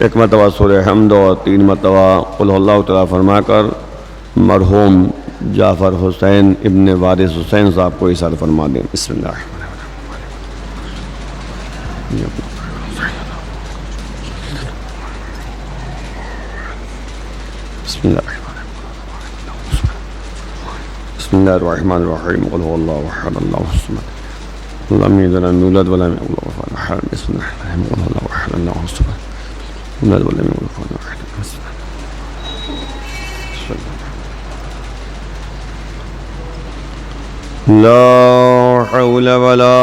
ایک مرتبہ سورہ حمد اور 3 مرتبہ قل اللہ تعالیٰ فرما کر مرحوم جعفر حسین ابن وارث حسین صاحب کو ارشاد فرما دیں۔ بسم اللہ الرحمن الرحیم۔ بسم اللہ الرحمن الرحیم قل هو اللہ احد اللہ الصمد لم یلد ولم یولد ولم یکن له کفوا احد۔ بسم اللہ الرحمن الرحیم قل هو اللہ احد اللہ الصمد لم یلد ولم یولد ولم یکن له کفوا احد۔ لا حول ولا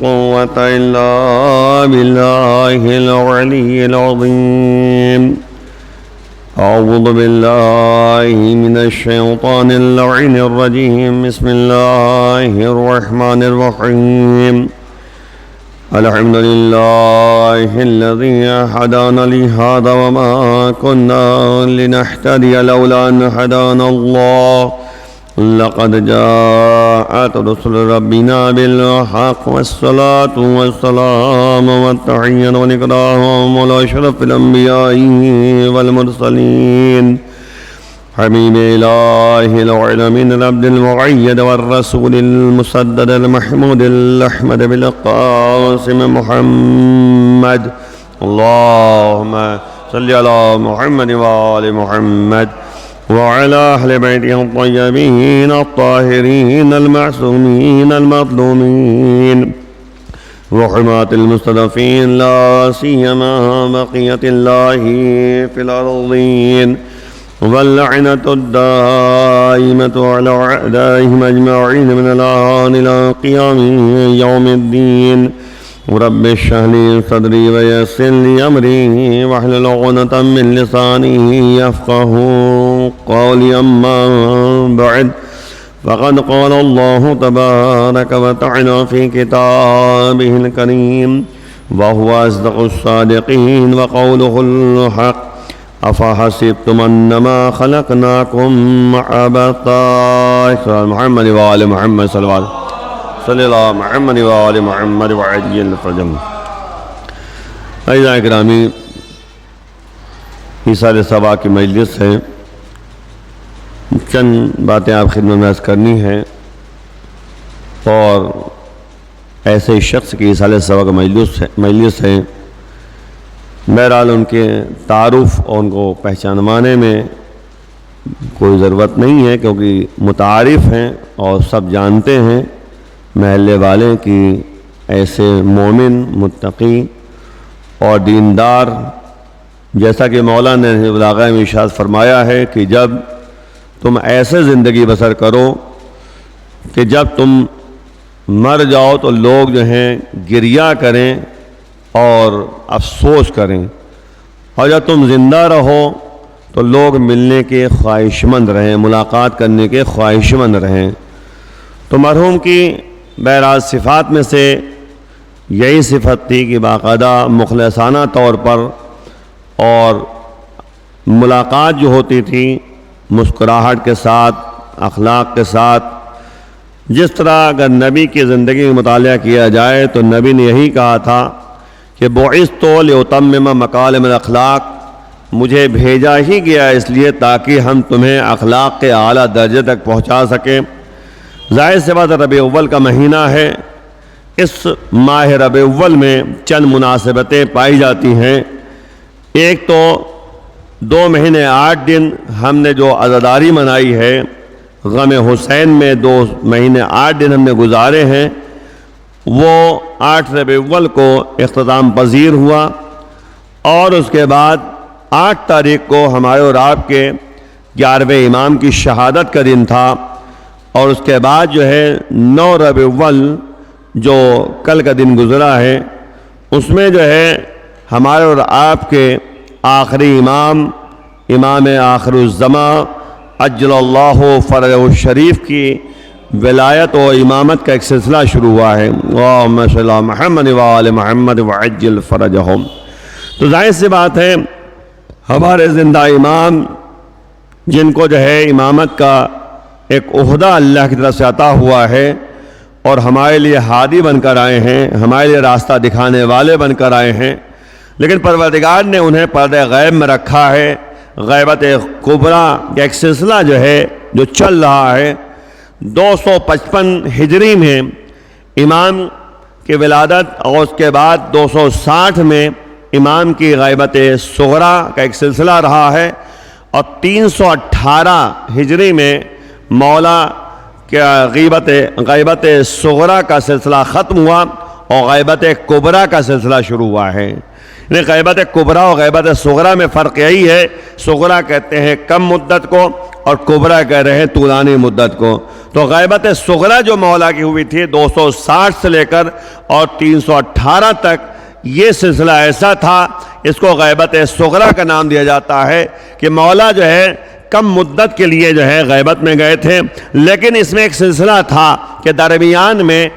قوة الا باللہ العلی العظیم۔ اعوذ باللہ من الشیطان اللعین الرجیم۔ بسم اللہ الرحمن الرحیم۔ الحمد للہ الذی ہدانا لہذا وما كنا لنہتدی لولا ان ہدانا اللہ۔ لقد جاءت رسل ربنا بالحق والصلاة والسلام والتحية والإكرام على أشرف الأنبياء والمرسلين حبيب إله العالمين العبد المؤيد والرسول المسدد المحمود الأحمد بالقاسم محمد۔ اللهم صل على محمد وآل محمد وعلى أهل بيته الطيبين الطاهرين المعصومين المظلومين وحماة المستضعفين لا سيما بقية الله في الأرضين واللعنة الدائمة على أعدائهم أجمعين من الآن إلى قيام يوم الدين۔ رب اشرح لي صدري ويسر لي أمري واحلل عقدة من لساني يفقهوا قولي، أما بعد فقد قال الله تبارك وتعالى في كتابه الكريم وهو أصدق الصادقين وقوله الحق أفحسبتم أنما خلقناكم عبثا۔ محمد وآل محمد صلی اللہ علیہ وسلم صلی اللہ محمد وآل محمد وعجل فرجهم۔ اعزائے گرامی، ایصال صبا کی مجلس ہے، چند باتیں آپ خدمت میں عرض کرنی ہیں، اور ایسے شخص کی ایصال صبا کا مجلس ہے، بہرحال ان کے تعارف اور ان کو پہچانوانے میں کوئی ضرورت نہیں ہے، کیونکہ متعارف ہیں اور سب جانتے ہیں محلے والے کی ایسے مومن، متقی اور دیندار، جیسا کہ مولا نے بلاغہ میں ارشاد فرمایا ہے کہ جب تم ایسے زندگی بسر کرو کہ جب تم مر جاؤ تو لوگ جو ہیں گریہ کریں اور افسوس کریں، اور جب تم زندہ رہو تو لوگ ملنے کے خواہش مند رہیں، ملاقات کرنے کے خواہش مند رہیں۔ تو مرحوم کی بہرحال صفات میں سے یہی صفت تھی کہ باقاعدہ مخلصانہ طور پر اور ملاقات جو ہوتی تھی مسکراہٹ کے ساتھ، اخلاق کے ساتھ۔ جس طرح اگر نبی کی زندگی کا مطالعہ کیا جائے تو نبی نے یہی کہا تھا کہ بعثت لأتمم مکارم الاخلاق، مجھے بھیجا ہی گیا اس لیے تاکہ ہم تمہیں اخلاق کے اعلیٰ درجے تک پہنچا سکیں۔ ظاہر سی بات ربیع اول کا مہینہ ہے، اس ماہ ربیع اول میں چند مناسبتیں پائی جاتی ہیں۔ ایک تو 2 مہینے 8 دن ہم نے جو عزاداری منائی ہے، غم حسین میں 2 مہینے 8 دن ہم نے گزارے ہیں، وہ 8 ربیع اول کو اختتام پذیر ہوا، اور اس کے بعد 8 تاریخ کو ہمارے اور آپ کے 11ویں امام کی شہادت کا دن تھا، اور اس کے بعد جو ہے 9 ربیع اول جو کل کا دن گزرا ہے، اس میں جو ہے ہمارے اور آپ کے آخری امام آخر الزمان عجل اللہ فرجہ الشریف کی ولایت و امامت کا ایک سلسلہ شروع ہوا ہے۔ اللہم صلی علی محمد وآل محمد وعجل فرجہم۔ تو ظاہر سی بات ہے ہمارے زندہ امام جن کو جو ہے امامت کا ایک عہدہ اللہ کی طرف سے عطا ہوا ہے، اور ہمارے لیے ہادی بن کر آئے ہیں، ہمارے لیے راستہ دکھانے والے بن کر آئے ہیں، لیکن پروردگار نے انہیں پردہ غیب میں رکھا ہے۔ غیبت کبریٰ کا ایک سلسلہ جو ہے جو چل رہا ہے، 255 ہجری میں امام کی ولادت اور اس کے بعد 260 میں امام کی غیبت صغریٰ کا ایک سلسلہ رہا ہے، اور 318 ہجری میں مولا کا غیبت صغریٰ کا سلسلہ ختم ہوا اور غیبت کبریٰ کا سلسلہ شروع ہوا ہے۔ یعنی غیبت کبریٰ اور غیبت صغریٰ میں فرق یہی ہے، صغریٰ کہتے ہیں کم مدت کو اور کبریٰ کہہ رہے ہیں طولانی مدت کو۔ تو غیبت صغریٰ جو مولا کی ہوئی تھی 260 سے لے کر اور 318 تک، یہ سلسلہ ایسا تھا، اس کو غیبت صغریٰ کا نام دیا جاتا ہے کہ مولا جو ہے کم مدت کے لیے جو ہے غیبت میں گئے تھے، لیکن اس میں ایک سلسلہ تھا کہ درمیان میں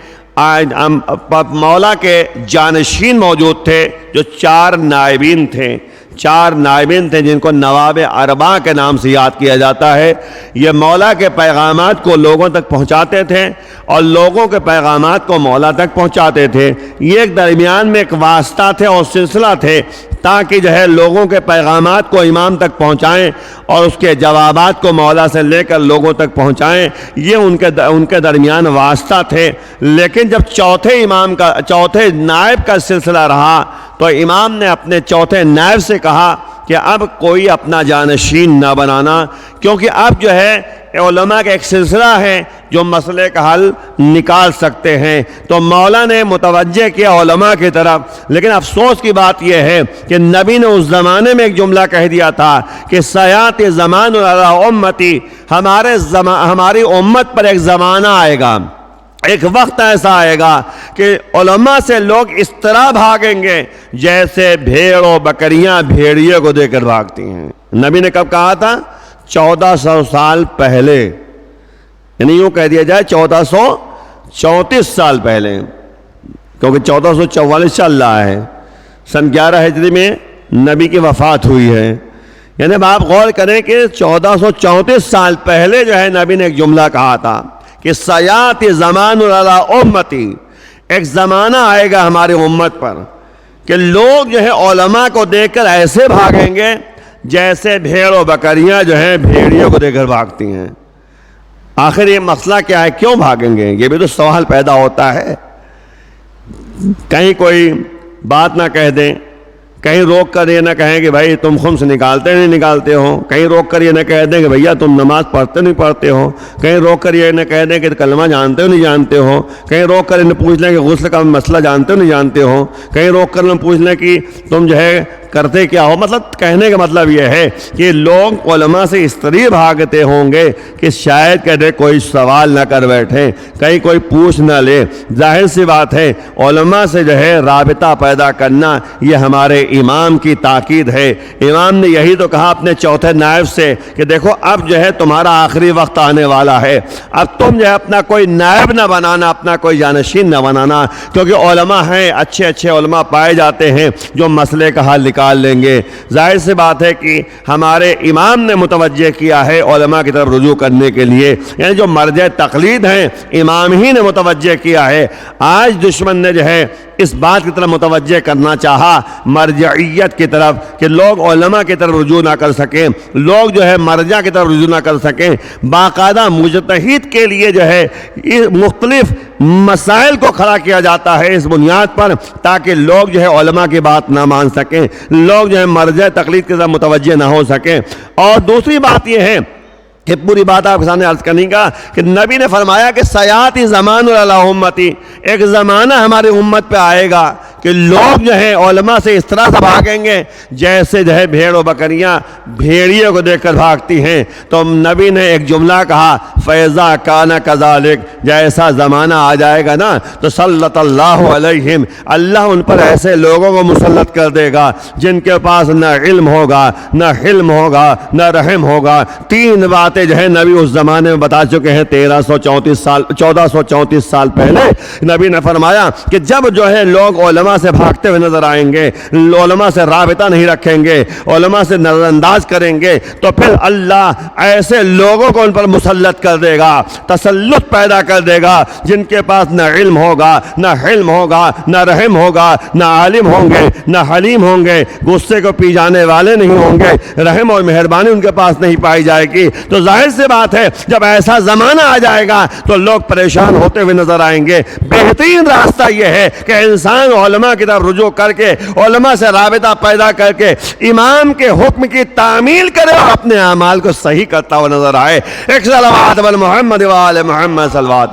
مولا کے جانشین موجود تھے جو 4 نائبین تھے، 4 نائبین تھے جن کو نواب اربعہ کے نام سے یاد کیا جاتا ہے۔ یہ مولا کے پیغامات کو لوگوں تک پہنچاتے تھے اور لوگوں کے پیغامات کو مولا تک پہنچاتے تھے۔ یہ ایک درمیان میں ایک واسطہ تھے اور سلسلہ تھے تاکہ جو ہے لوگوں کے پیغامات کو امام تک پہنچائیں اور اس کے جوابات کو مولا سے لے کر لوگوں تک پہنچائیں، یہ ان کے درمیان واسطہ تھے۔ لیکن جب چوتھے نائب کا سلسلہ رہا تو امام نے اپنے چوتھے نائب سے کہا کہ اب کوئی اپنا جانشین نہ بنانا، کیونکہ اب جو ہے علماء کا ایک سلسلہ ہے جو مسئلے کا حل نکال سکتے ہیں۔ تو مولا نے متوجہ کیا علماء کی طرف، لیکن افسوس کی بات یہ ہے کہ نبی نے اس زمانے میں ایک جملہ کہہ دیا تھا کہ سیاتی زمان علی امتی، ہماری امت پر ایک زمانہ آئے گا، ایک وقت ایسا آئے گا کہ علماء سے لوگ اس طرح بھاگیں گے جیسے بھیڑ و بکریاں بھیڑیے کو دے کر بھاگتی ہیں۔ نبی نے کب کہا تھا؟ 1400 سال پہلے، یعنی یوں کہہ دیا جائے 1434 سال پہلے، کیونکہ 1444 چل رہا ہے، سن 11 ہجری میں نبی کی وفات ہوئی ہے۔ یعنی اب آپ غور کریں کہ 1434 سال پہلے جو ہے نبی نے ایک جملہ کہا تھا کہ سیاتی زمان علی امتی، ایک زمانہ آئے گا ہماری امت پر کہ لوگ جو ہے علماء کو دیکھ کر ایسے بھاگیں گے جیسے بھیڑ و بکریاں جو ہیں بھیڑیوں کو دیکھ کر بھاگتی ہیں۔ آخر یہ مسئلہ کیا ہے؟ کیوں بھاگیں گے؟ یہ بھی تو سوال پیدا ہوتا ہے۔ کہیں کوئی بات نہ کہہ دیں، کہیں روک کر یہ نہ کہیں کہ بھائی تم خمس نکالتے نہیں نکالتے ہو، کہیں روک کر یہ نہ کہہ دیں کہ بھیا تم نماز پڑھتے نہیں پڑھتے ہو، کہیں روک کر یہ نہ کہہ دیں کہ کلمہ جانتے ہو نہیں جانتے ہو، کہیں روک کر انہیں پوچھ لیں کہ غسل کا مسئلہ جانتے ہو نہیں جانتے ہو، کہیں روک کر انہیں پوچھ لیں کہ تم جو ہے کرتے کیا ہو۔ مطلب کہنے کا مطلب یہ ہے کہ لوگ علماء سے اس طرح بھاگتے ہوں گے کہ شاید کہتے کوئی سوال نہ کر بیٹھیں، کہیں کوئی پوچھ نہ لے۔ ظاہر سی بات ہے علماء سے جو ہے رابطہ پیدا کرنا یہ ہمارے امام کی تاکید ہے۔ امام نے یہی تو کہا اپنے چوتھے نائب سے کہ دیکھو اب جو ہے تمہارا آخری وقت آنے والا ہے، اب تم جو ہے اپنا کوئی نائب نہ بنانا، اپنا کوئی جانشین نہ بنانا، کیونکہ علماء ہیں، اچھے اچھے علماء پائے جاتے ہیں جو مسئلے کا حل نکال لیں گے۔ ظاہر سی بات ہے کہ ہمارے امام نے متوجہ کیا ہے علماء کی طرف رجوع کرنے کے لیے، یعنی جو مرجع تقلید ہیں امام ہی نے متوجہ کیا ہے۔ آج دشمن نے جو ہے اس بات کی طرف متوجہ کرنا چاہا مرجعیت کی طرف کہ لوگ علماء کی طرف رجوع نہ کر سکیں، لوگ جو ہے مرجع کی طرف رجوع نہ کر سکیں۔ باقاعدہ مجتہد کے لیے جو ہے مختلف مسائل کو کھڑا کیا جاتا ہے اس بنیاد پر تاکہ لوگ جو ہے علماء کی بات نہ مان سکیں، لوگ جو ہے مرجع تقلید کی طرف متوجہ نہ ہو سکیں۔ اور دوسری بات یہ ہے کہ پوری بات آپ کے سامنے عرض کرنے کا کہ نبی نے فرمایا کہ سیاتی زمان علی امتی، ایک زمانہ ہماری امت پہ آئے گا کہ لوگ جو ہیں علماء سے اس طرح سے بھاگیں گے جیسے جو ہے بھیڑ و بکریاں بھیڑیوں کو دیکھ کر بھاگتی ہیں۔ تو نبی نے ایک جملہ کہا فیضا کانا کذالک، جیسا زمانہ آ جائے گا نا تو سلط اللہ علیہم، اللہ ان پر ایسے لوگوں کو مسلط کر دے گا جن کے پاس نہ علم ہوگا، نہ حلم ہوگا، نہ رحم ہوگا۔ تین باتیں جو ہے نبی اس زمانے میں بتا چکے ہیں 1434 سال پہلے۔ نبی نے فرمایا کہ جب جو ہے لوگ علماء علماء سے بھاگتے ہوئے نظر آئیں گے، علماء سے رابطہ نہیں رکھیں گے، علماء سے نظر انداز کریں گے، تو پھر اللہ ایسے لوگوں کو ان پر مسلط کر دے گا، تسلط پیدا کر دے گا، جن کے پاس نہ علم ہوگا، نہ حلم ہوگا، نہ رحم ہوگا، نہ عالم ہوں گے، نہ حلیم ہوں گے، غصے کو پی جانے والے نہیں ہوں گے، رحم اور مہربانی ان کے پاس نہیں پائی جائے گی۔ تو ظاہر سی بات ہے جب ایسا زمانہ آ جائے گا تو لوگ پریشان ہوتے ہوئے نظر آئیں گے۔ بہترین راستہ یہ ہے کہ انسان علماء کی طرف رجوع کر کے، علماء سے رابطہ پیدا کر کے امام کے حکم کی تعمیل کرے اور اپنے اعمال کو صحیح کرتا ہوا نظر آئے۔ ایک صلوات علی محمد و آل محمد، صلوات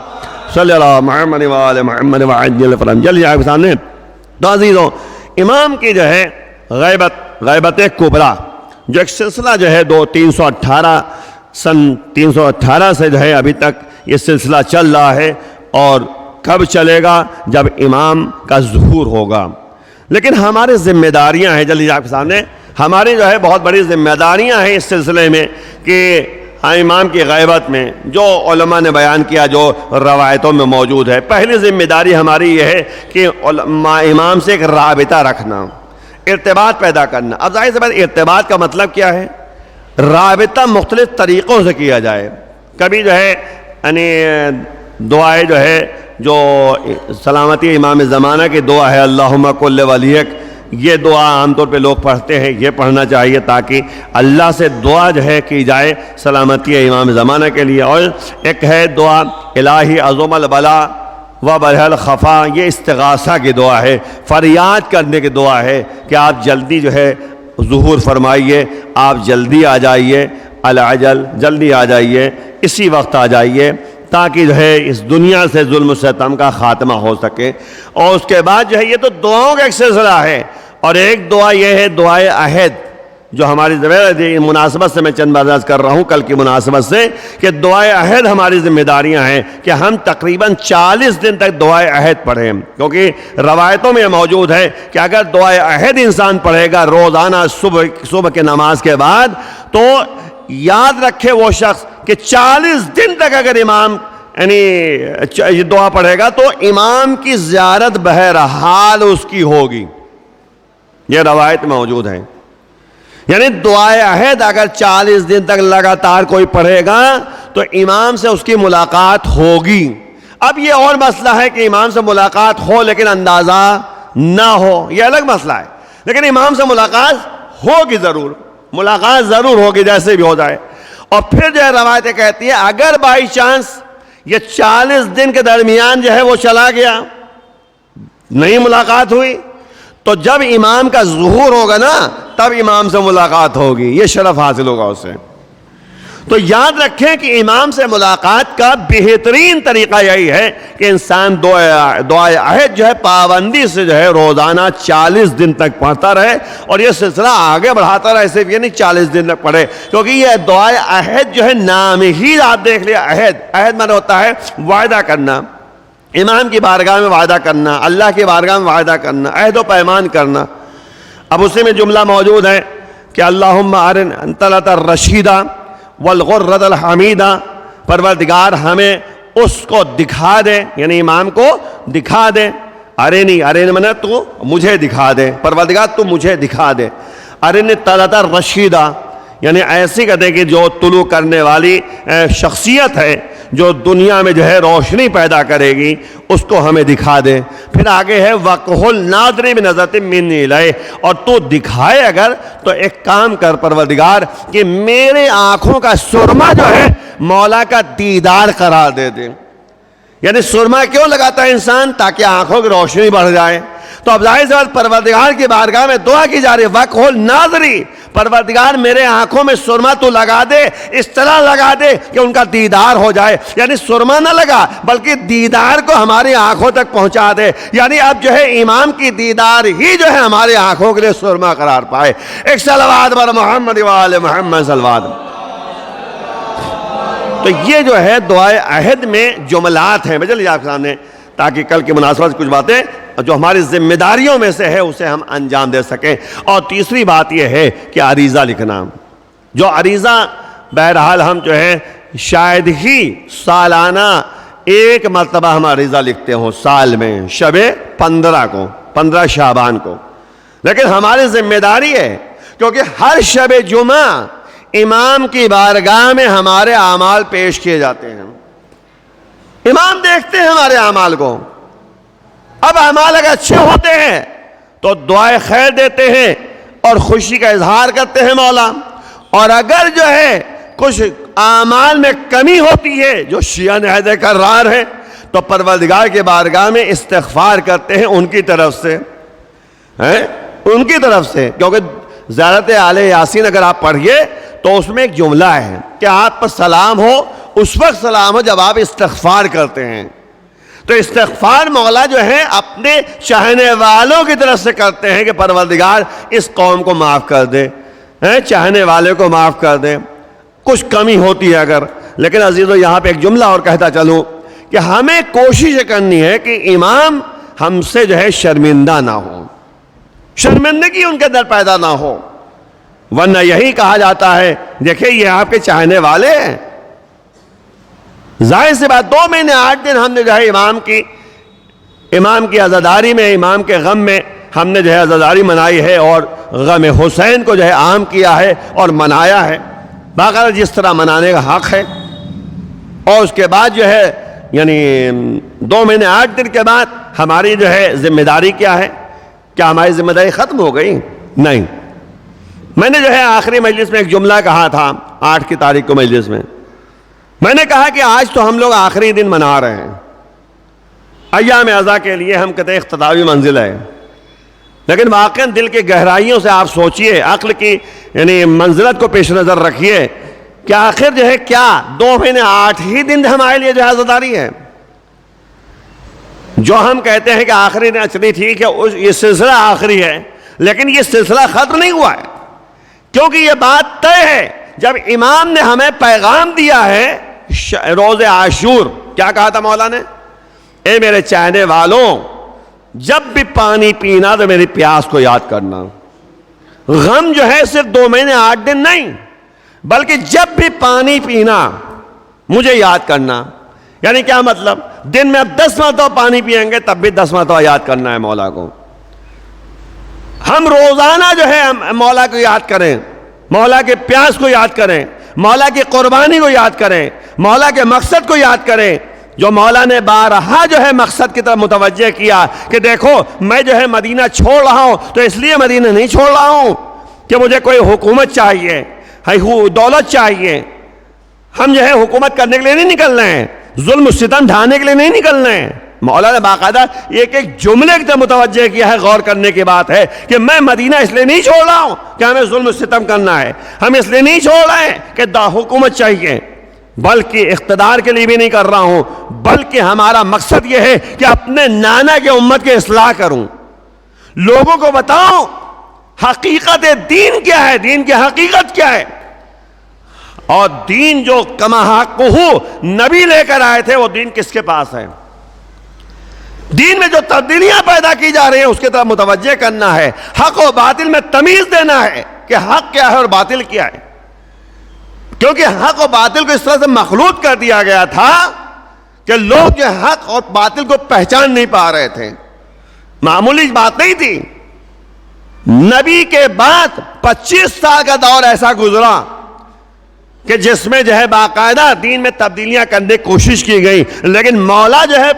صلی اللہ محمد و آل محمد وعجل فرج۔ جلدی آپ کے سامنے تو عزیزوں، امام کی جو ہے غیبت کبریٰ، جو ایک سلسلہ جو ہے 318 سے جو ہے ابھی تک یہ سلسلہ چل رہا ہے، اور کب چلے گا؟ جب امام کا ظہور ہوگا۔ لیکن ہماری ذمہ داریاں ہیں، جلدی آپ کے سامنے ہماری جو ہے بہت بڑی ذمہ داریاں ہیں اس سلسلے میں کہ امام کی غیبت میں جو علماء نے بیان کیا، جو روایتوں میں موجود ہے۔ پہلی ذمہ داری ہماری یہ ہے کہ امام سے ایک رابطہ رکھنا، ارتباط پیدا کرنا۔ اب ظاہر سی بات، ارتباط کا مطلب کیا ہے؟ رابطہ مختلف طریقوں سے کیا جائے۔ کبھی جو ہے یعنی دعائیں جو ہے، جو سلامتی امام زمانہ کی دعا ہے اللہم کل ولیک، یہ دعا عام طور پہ لوگ پڑھتے ہیں، یہ پڑھنا چاہیے تاکہ اللہ سے دعا جو ہے کی جائے سلامتی امام زمانہ کے لیے۔ اور ایک ہے دعا الہی عظم البلا و برح الخفا، یہ استغاثہ کی دعا ہے، فریاد کرنے کی دعا ہے کہ آپ جلدی جو ہے ظہور فرمائیے، آپ جلدی آ جائیے، العجل، جلدی آ جائیے، اسی وقت آ جائیے، تاکہ جو ہے اس دنیا سے ظلم و ستم کا خاتمہ ہو سکے۔ اور اس کے بعد جو ہے یہ تو دعاؤں کا ایک سلسلہ ہے، اور ایک دعا یہ ہے دعائے عہد، جو ہماری مناسبت سے میں چند بار عرض کر رہا ہوں کل کی مناسبت سے، کہ دعائے عہد ہماری ذمہ داریاں ہیں کہ ہم تقریباً 40 دن تک دعائے عہد پڑھیں، کیونکہ روایتوں میں موجود ہے کہ اگر دعائے عہد انسان پڑھے گا روزانہ صبح کے نماز کے بعد، تو یاد رکھے وہ شخص کہ 40 دن تک اگر امام یعنی یہ دعا پڑھے گا تو امام کی زیارت بہرحال اس کی ہوگی۔ یہ روایت موجود ہے، یعنی دعائے عہد اگر 40 دن تک لگاتار کوئی پڑھے گا تو امام سے اس کی ملاقات ہوگی۔ اب یہ اور مسئلہ ہے کہ امام سے ملاقات ہو لیکن اندازہ نہ ہو، یہ الگ مسئلہ ہے، لیکن امام سے ملاقات ہوگی، ملاقات ضرور ہوگی جیسے بھی ہو جائے۔ اور پھر جو ہے روایتیں کہتی ہیں اگر بائی چانس یہ 40 دن کے درمیان جو ہے وہ چلا گیا، نہیں ملاقات ہوئی، تو جب امام کا ظہور ہوگا نا تب امام سے ملاقات ہوگی، یہ شرف حاصل ہوگا اسے۔ تو یاد رکھیں کہ امام سے ملاقات کا بہترین طریقہ یہی ہے کہ انسان دعائے عہد جو ہے پابندی سے جو ہے روزانہ 40 دن تک پڑھتا رہے، اور یہ سلسلہ آگے بڑھاتا رہے، صرف یہ نہیں 40 دن تک پڑھے، کیونکہ یہ دعائے عہد جو ہے نام ہی آپ دیکھ لیا، عہد مانے ہوتا ہے وعدہ کرنا، امام کی بارگاہ میں وعدہ کرنا، اللہ کی بارگاہ میں وعدہ کرنا، عہد و پیمان کرنا۔ اب اسی میں جملہ موجود ہے کہ اللہم ارنا انت الرشیدہ والغرۃ الحمیدہ، پروردگار ہمیں اس کو دکھا دے، یعنی امام کو دکھا دے، ارینی منے تو مجھے دکھا دے، پروردگار تو مجھے دکھا دے، ارینی طلعت الرشیدہ، یعنی ایسی کہتے کہ جو طلوع کرنے والی شخصیت ہے، جو دنیا میں جو ہے روشنی پیدا کرے گی، اس کو ہمیں دکھا دے۔ پھر آگے ہے وَقْحُ النَّاظِرِ بِنَظْرَةٍ مِّنِّي إِلَيْهِ، اور تو دکھائے اگر تو ایک کام کر پروردگار کہ میرے آنکھوں کا سرما جو ہے مولا کا دیدار قرار دے دے۔ یعنی سرما کیوں لگاتا ہے انسان؟ تاکہ آنکھوں کی روشنی بڑھ جائے۔ تو اب ظاہر سی بات پروردگار کی بارگاہ میں دعا کی جا رہی ہے وَقْحُ النَّاظِرِ، پروردگار میرے آنکھوں میں سرما تو لگا دے، اس طرح لگا دے کہ ان کا دیدار ہو جائے، یعنی سرما نہ لگا بلکہ دیدار کو ہماری آنکھوں تک پہنچا دے، یعنی اب جو ہے امام کی دیدار ہی جو ہے ہماری آنکھوں کے لیے سرما قرار پائے۔ ایک صلوات بر محمد و آل محمد، صلوات۔ تو یہ جو ہے دعائے عہد میں جملات ہیں، بجلی آپ کے سامنے، تاکہ کل کی مناسبت کچھ باتیں جو ہماری ذمہ داریوں میں سے ہے اسے ہم انجام دے سکیں۔ اور تیسری بات یہ ہے کہ عریضہ لکھنا، جو عریضہ بہرحال ہم جو ہے شاید ہی سالانہ ایک مرتبہ ہم عریضہ لکھتے ہوں، سال میں شب 15 کو، 15 شعبان کو، لیکن ہماری ذمہ داری ہے کیونکہ ہر شب جمعہ امام کی بارگاہ میں ہمارے اعمال پیش کیے جاتے ہیں، امام دیکھتے ہیں ہمارے اعمال کو. اب اعمال اگر اچھے ہوتے ہیں تو دعائے خیر دیتے ہیں اور خوشی کا اظہار کرتے ہیں مولا، اور اگر جو ہے کچھ اعمال میں کمی ہوتی ہے جو شیعہ نہایت کرار ہے تو پروردگار کے بارگاہ میں استغفار کرتے ہیں ان کی طرف سے، ان کی طرف سے. کیونکہ زیارت آل یاسین اگر آپ پڑھیے تو اس میں ایک جملہ ہے کہ آپ پر سلام ہو اس وقت سلام ہو جب آپ استغفار کرتے ہیں. تو استغفار مولا جو ہے اپنے چاہنے والوں کی طرف سے کرتے ہیں کہ پروردگار اس قوم کو معاف کر دے، چاہنے والے کو معاف کر دے، کچھ کمی ہوتی ہے اگر. لیکن عزیزو یہاں پہ ایک جملہ اور کہتا چلوں کہ ہمیں کوشش کرنی ہے کہ امام ہم سے جو ہے شرمندہ نہ ہو، شرمندگی ان کے اندر پیدا نہ ہو، ورنہ یہی کہا جاتا ہے دیکھیں یہ آپ کے چاہنے والے ہیں. ظاہر سی بات 2 مہینے 8 دن ہم نے جو ہے امام کی عزاداری میں، امام کے غم میں ہم نے جو ہے عزاداری منائی ہے اور غم حسین کو جو ہے عام کیا ہے اور منایا ہے باقاعدہ جس طرح منانے کا حق ہے. اور اس کے بعد جو ہے یعنی 2 مہینے 8 دن کے بعد ہماری جو ہے ذمہ داری کیا ہے؟ کیا ہماری ذمہ داری ختم ہو گئی؟ نہیں. میں نے جو ہے آخری مجلس میں ایک جملہ کہا تھا 8 کی تاریخ کو مجلس میں نے کہا کہ آج تو ہم لوگ آخری دن منا رہے ہیں، ایام عزا کے لیے ہم کہتے ہیں اختتامی منزل ہے، لیکن واقعاً دل کی گہرائیوں سے آپ سوچئے، عقل کی یعنی منزلت کو پیش نظر رکھیے کہ آخر جو ہے کیا 2 مہینے 8 ہی دن ہمارے لیے جو ہے عزاداری ہے؟ جو ہم کہتے ہیں کہ آخری دن اچھلی ٹھیک ہے یہ سلسلہ آخری ہے، لیکن یہ سلسلہ ختم نہیں ہوا ہے، کیونکہ یہ بات طے ہے. جب امام نے ہمیں پیغام دیا ہے روز عاشور، کیا کہا تھا مولا نے؟ اے میرے چاہنے والوں جب بھی پانی پینا تو میری پیاس کو یاد کرنا. غم جو ہے صرف 2 مہینے 8 دن نہیں بلکہ جب بھی پانی پینا مجھے یاد کرنا. یعنی کیا مطلب؟ دن میں اب 10 مرتبہ پانی پئیں گے تب بھی 10 مرتبہ یاد کرنا ہے مولا کو. ہم روزانہ جو ہے مولا کو یاد کریں، مولا کے پیاس کو یاد کریں، مولا کی قربانی کو یاد کریں، مولا کے مقصد کو یاد کریں جو مولا نے بارہا جو ہے مقصد کی طرف متوجہ کیا کہ دیکھو میں جو ہے مدینہ چھوڑ رہا ہوں تو اس لیے مدینہ نہیں چھوڑ رہا ہوں کہ مجھے کوئی حکومت چاہیے، دولت چاہیے. ہم جو ہے حکومت کرنے کے لیے نہیں نکل رہے ہیں، ظلم و ستم ڈھانے کے لیے نہیں نکل رہے ہیں. مولا نے باقاعدہ ایک جملے کی طرف متوجہ کیا ہے، غور کرنے کی بات ہے کہ میں مدینہ اس لیے نہیں چھوڑ رہا ہوں کہ ہمیں ظلم و ستم کرنا ہے، ہم اس لیے نہیں چھوڑ رہے ہیں کہ حکومت چاہیے، بلکہ اقتدار کے لیے بھی نہیں کر رہا ہوں، بلکہ ہمارا مقصد یہ ہے کہ اپنے نانا کے امت کے اصلاح کروں، لوگوں کو بتاؤں حقیقت دین کیا ہے، دین کی حقیقت کیا ہے. اور دین جو کما حقہ نبی لے کر آئے تھے وہ دین کس کے پاس ہے؟ دین میں جو تبدیلیاں پیدا کی جا رہی ہیں اس کی طرف متوجہ کرنا ہے، حق و باطل میں تمیز دینا ہے کہ حق کیا ہے اور باطل کیا ہے. کیونکہ حق و باطل کو اس طرح سے مخلوط کر دیا گیا تھا کہ لوگ جو حق اور باطل کو پہچان نہیں پا رہے تھے. معمولی بات نہیں تھی. نبی کے بعد 25 سال کا دور ایسا گزرا کہ جس میں جو ہے باقاعدہ دین میں تبدیلیاں کرنے کی کوشش کی گئی، لیکن مولا جو ہے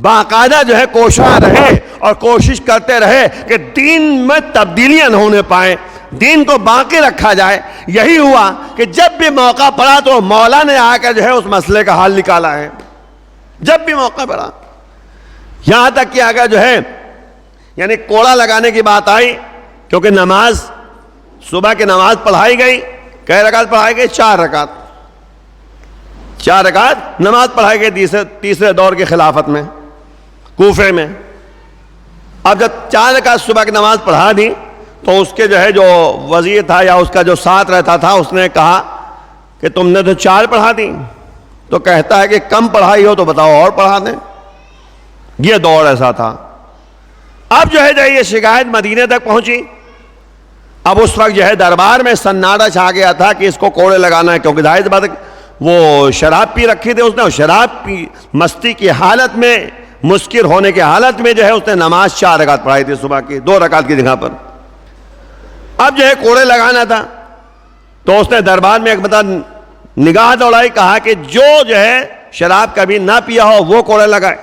باقاعدہ جو ہے کوشاں رہے اور کوشش کرتے رہے کہ دین میں تبدیلیاں نہ ہونے پائیں، دین کو باقی رکھا جائے. یہی ہوا کہ جب بھی موقع پڑا تو مولا نے آ کر جو ہے اس مسئلے کا حل نکالا ہے. جب بھی موقع پڑا، یہاں تک کہ اگر جو ہے یعنی کوڑا لگانے کی بات آئی، کیونکہ نماز صبح کی نماز پڑھائی گئی، کئی رکعت پڑھائی گئی؟ 4 رکعت. 4 رکعت نماز پڑھائی گئی تیسرے دور کی خلافت میں کوفے میں. اب جب 4 رکعت صبح کی نماز پڑھا دی تو اس کے جو ہے جو وزیر تھا یا اس کا جو ساتھ رہتا تھا اس نے کہا کہ تم نے تو 4 پڑھا دی. تو کہتا ہے کہ کم پڑھائی ہو تو بتاؤ اور پڑھا دیں. یہ دور ایسا تھا. اب جو ہے یہ شکایت مدینے تک پہنچی. اب اس وقت جو ہے دربار میں سناٹا چھا گیا تھا کہ اس کو کوڑے لگانا ہے، کیونکہ ظاہر بات ہے وہ شراب پی رکھی تھی اس نے، اور شراب پی مستی کی حالت میں مسکر ہونے کی حالت میں جو ہے اس نے نماز 4 رکعت پڑھائی تھی صبح کی 2 رکعت کی جگہ پر. اب جو ہے کوڑے لگانا تھا تو اس نے دربار میں ایک بتا نگاہ دوڑائی, کہا کہ جو ہے شراب کبھی نہ پیا ہو وہ کوڑے لگائے.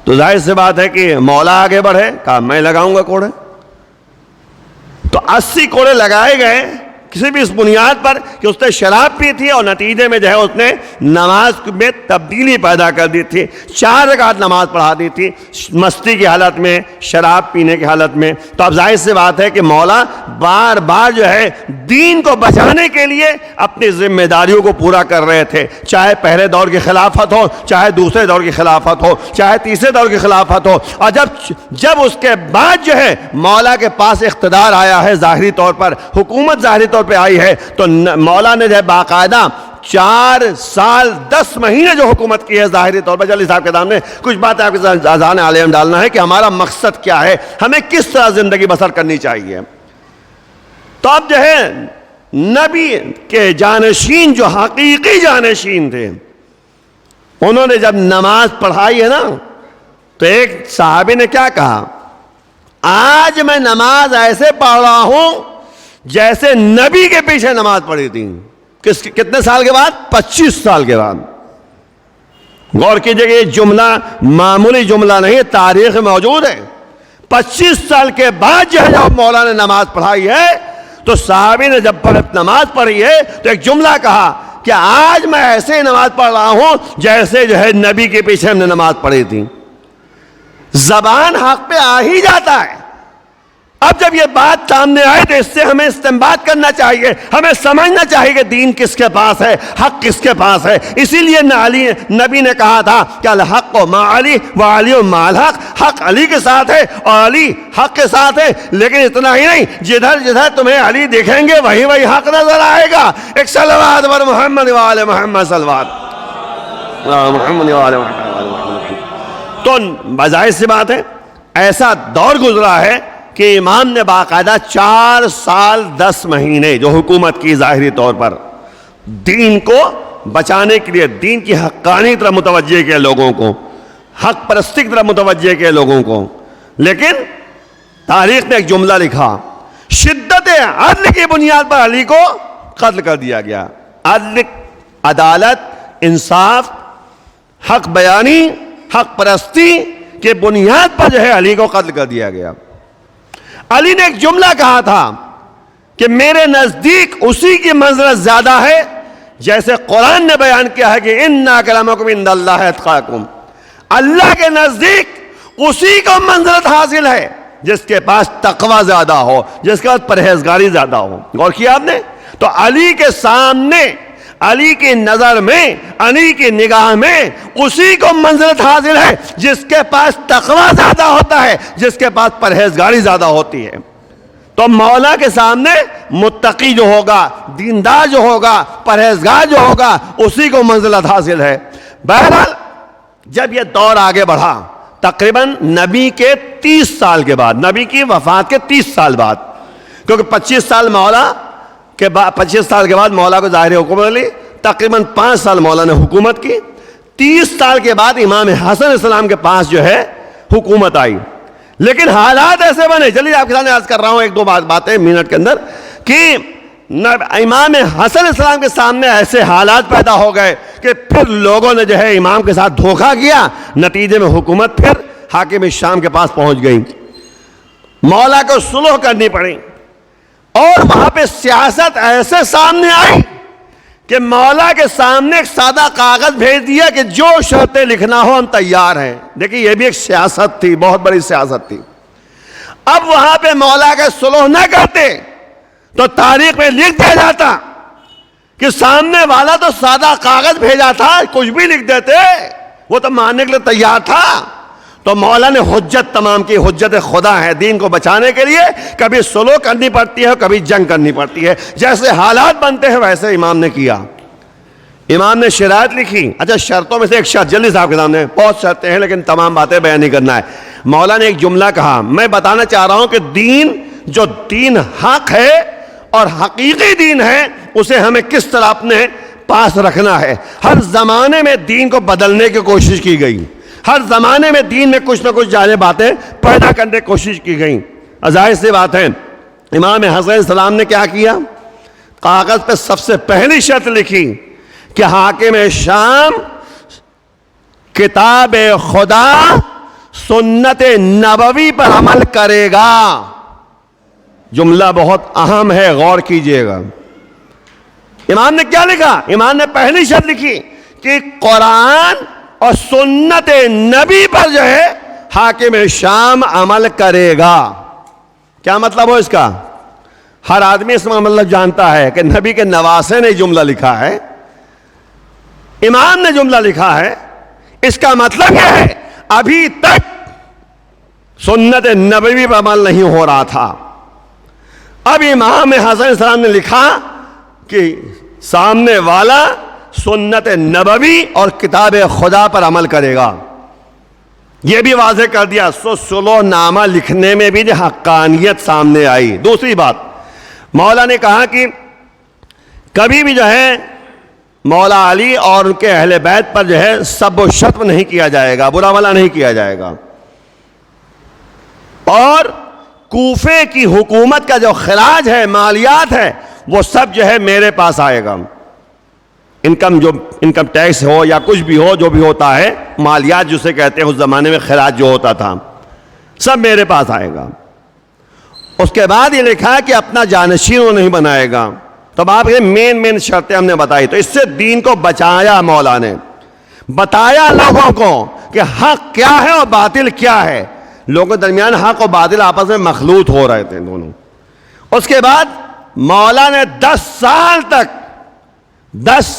تو ظاہر سی بات ہے کہ مولا آگے بڑھے, کہا میں لگاؤں گا کوڑے. تو 80 کوڑے لگائے گئے کسی بھی اس بنیاد پر کہ اس نے شراب پی تھی اور نتیجے میں جو ہے اس نے نماز میں تبدیلی پیدا کر دی تھی. 4 رکعت نماز پڑھا دی تھی مستی کی حالت میں, شراب پینے کی حالت میں. تو اب ظاہر سی بات ہے کہ مولا بار بار جو ہے دین کو بچانے کے لیے اپنی ذمہ داریوں کو پورا کر رہے تھے, چاہے پہلے دور کی خلافت ہو, چاہے دوسرے دور کی خلافت ہو, چاہے تیسرے دور کی خلافت ہو. اور جب اس کے بعد جو ہے مولا کے پاس اقتدار آیا ہے, ظاہری طور پر حکومت ظاہری طور پہ آئی ہے, تو مولا نے جو ہے باقاعدہ 4 سال 10 مہینے جو حکومت کی ہے ظاہری طور پر. جلدی صاحب کے سامنے کچھ باتیں آپ کے اذہان عالیہ میں ڈالنا ہے کہ ہمارا مقصد کیا ہے, ہمیں کس طرح زندگی بسر کرنی چاہیے. تو اب جو ہے نبی کے جانشین جو حقیقی جانشین تھے, انہوں نے جب نماز پڑھائی ہے نا, تو ایک صحابی نے کیا کہا, آج میں نماز ایسے پڑھ رہا ہوں جیسے نبی کے پیچھے نماز پڑھی تھی. کتنے سال کے بعد؟ 25 سال کے بعد. غور کیجئے کہ یہ جملہ معمولی جملہ نہیں, تاریخ میں موجود ہے. 25 سال کے بعد جو ہے جب مولا نے نماز پڑھائی ہے تو صحابی نے جب نماز پڑھی ہے تو ایک جملہ کہا کہ آج میں ایسے ہی نماز پڑھ رہا ہوں جیسے جو ہے نبی کے پیچھے ہم نے نماز پڑھی تھی. زبان حق پہ آ ہی جاتا ہے. اب جب یہ بات سامنے آئے تو اس سے ہمیں استنباط کرنا چاہیے, ہمیں سمجھنا چاہیے کہ دین کس کے پاس ہے, حق کس کے پاس ہے. اسی لیے نبی نے کہا تھا کہ الحق مع علی وعلی مع الحق, حق علی کے ساتھ ہے اور علی حق کے ساتھ ہے. لیکن اتنا ہی نہیں, جدھر جدھر تمہیں علی دیکھیں گے وہی وہی حق نظر آئے گا. ایک صلوات بر محمد وعلی محمد صلوات محمد وعلی محمد. تو بظاہر سی بات ہے ایسا دور گزرا ہے کہ امام نے باقاعدہ 4 سال 10 مہینے جو حکومت کی ظاہری طور پر دین کو بچانے کے لیے, دین کی حقانی طرف متوجہ کیا لوگوں کو, حق پرستی کی طرف متوجہ کیا لوگوں کو. لیکن تاریخ نے ایک جملہ لکھا, شدت عدل کی بنیاد پر علی کو قتل کر دیا گیا. عدل, عدالت, انصاف, حق بیانی, حق پرستی کے بنیاد پر جو ہے علی کو قتل کر دیا گیا. علی نے ایک جملہ کہا تھا کہ میرے نزدیک اسی کی منزلت زیادہ ہے جیسے قرآن نے بیان کیا ہے کہ اِنَّ أَكْرَمَكُمْ عِندَ اللَّهِ أَتْقَاكُمْ. اللہ کے نزدیک اسی کو منزلت حاصل ہے جس کے پاس تقوی زیادہ ہو, جس کے پاس پرہیزگاری زیادہ ہو. غور کیا آپ نے؟ تو علی کے سامنے, علی کی نظر میں, علی کی نگاہ میں اسی کو منزلت حاصل ہے جس کے پاس تقوی زیادہ ہوتا ہے, جس کے پاس پرہیزگاری زیادہ ہوتی ہے. تو مولا کے سامنے متقی جو ہوگا, دیندار جو ہوگا, پرہیزگار جو ہوگا, اسی کو منزلت حاصل ہے. بہرحال جب یہ دور آگے بڑھا تقریباً نبی کے 30 سال کے بعد, نبی کی وفات کے 30 سال بعد, کیونکہ 25 سال مولا کہ 25 سال کے بعد مولا کو ظاہری حکومت ملی, تقریباً 5 سال مولا نے حکومت کی. 30 سال کے بعد امام حسن علیہ السلام کے پاس جو ہے حکومت آئی. لیکن حالات ایسے بنے, چلیے آپ کے سامنے عرض کر رہا ہوں 1-2 باتیں منٹ کے اندر, کہ امام حسن علیہ السلام کے سامنے ایسے حالات پیدا ہو گئے کہ پھر لوگوں نے جو ہے امام کے ساتھ دھوکہ کیا, نتیجے میں حکومت پھر حاکم شام کے پاس پہنچ گئی. مولا کو صلح کرنی پڑی اور وہاں پہ سیاست ایسے سامنے آئی کہ مولا کے سامنے ایک سادہ کاغذ بھیج دیا کہ جو شرطیں لکھنا ہو ہم تیار ہیں. دیکھیں یہ بھی ایک سیاست تھی, بہت بڑی سیاست تھی. اب وہاں پہ مولا کے صلح نہ کرتے تو تاریخ میں لکھ دیا جاتا کہ سامنے والا تو سادہ کاغذ بھیجا تھا, کچھ بھی لکھ دیتے, وہ تو ماننے کے لیے تیار تھا. تو مولا نے حجت تمام کی, حجت خدا ہے دین کو بچانے کے لیے, کبھی صلح کرنی پڑتی ہے, کبھی جنگ کرنی پڑتی ہے, جیسے حالات بنتے ہیں ویسے امام نے کیا. امام نے شرائط لکھی. اچھا شرطوں میں سے ایک شرط, جلدی صاحب کے سامنے بہت شرطیں ہیں لیکن تمام باتیں بیان نہیں کرنا ہے. مولا نے ایک جملہ کہا, میں بتانا چاہ رہا ہوں کہ دین, جو دین حق ہے اور حقیقی دین ہے, اسے ہمیں کس طرح اپنے پاس رکھنا ہے. ہر زمانے میں دین کو بدلنے کی کوشش کی گئی, ہر زمانے میں دین میں کچھ نہ کچھ جعلی باتیں پیدا کرنے کی کوشش کی گئیں. ظاہر سی بات ہے امام حسن علیہ السلام نے کیا کیا؟ کاغذ پہ سب سے پہلی شرط لکھی کہ حاکم شام کتاب خدا سنت نبوی پر عمل کرے گا. جملہ بہت اہم ہے، غور کیجئے گا. امام نے کیا لکھا؟ امام نے پہلی شرط لکھی کہ قرآن اور سنت نبی پر جو ہے حاکم شام عمل کرے گا. کیا مطلب ہو اس کا؟ ہر آدمی اس کا مطلب جانتا ہے کہ نبی کے نواسے نے جملہ لکھا ہے، امام نے جملہ لکھا ہے. اس کا مطلب یہ ہے ابھی تک سنت نبوی پر عمل نہیں ہو رہا تھا. اب امام حسن علیہ السلام نے لکھا کہ سامنے والا سنت نبوی اور کتاب خدا پر عمل کرے گا. یہ بھی واضح کر دیا. سلو نامہ لکھنے میں بھی حقانیت سامنے آئی. دوسری بات، مولا نے کہا کہ کبھی بھی جو ہے مولا علی اور ان کے اہل بیت پر جو ہے سب و شتم نہیں کیا جائے گا، برا بھلا نہیں کیا جائے گا. اور کوفے کی حکومت کا جو خراج ہے، مالیات ہے، وہ سب جو ہے میرے پاس آئے گا. انکم ٹیکس ہو یا کچھ بھی ہو، جو بھی ہوتا ہے، مالیات جسے کہتے ہیں اس زمانے میں خراج جو ہوتا تھا، سب میرے پاس آئے گا. اس کے بعد یہ لکھا کہ اپنا جانشین وہ نہیں بنائے گا. تو آپ یہ مین شرطیں ہم نے بتائی. تو اس سے دین کو بچایا مولا نے، بتایا لوگوں کو کہ حق کیا ہے اور باطل کیا ہے. لوگوں کے درمیان حق اور باطل آپس میں مخلوط ہو رہے تھے دونوں. اس کے بعد مولا نے 10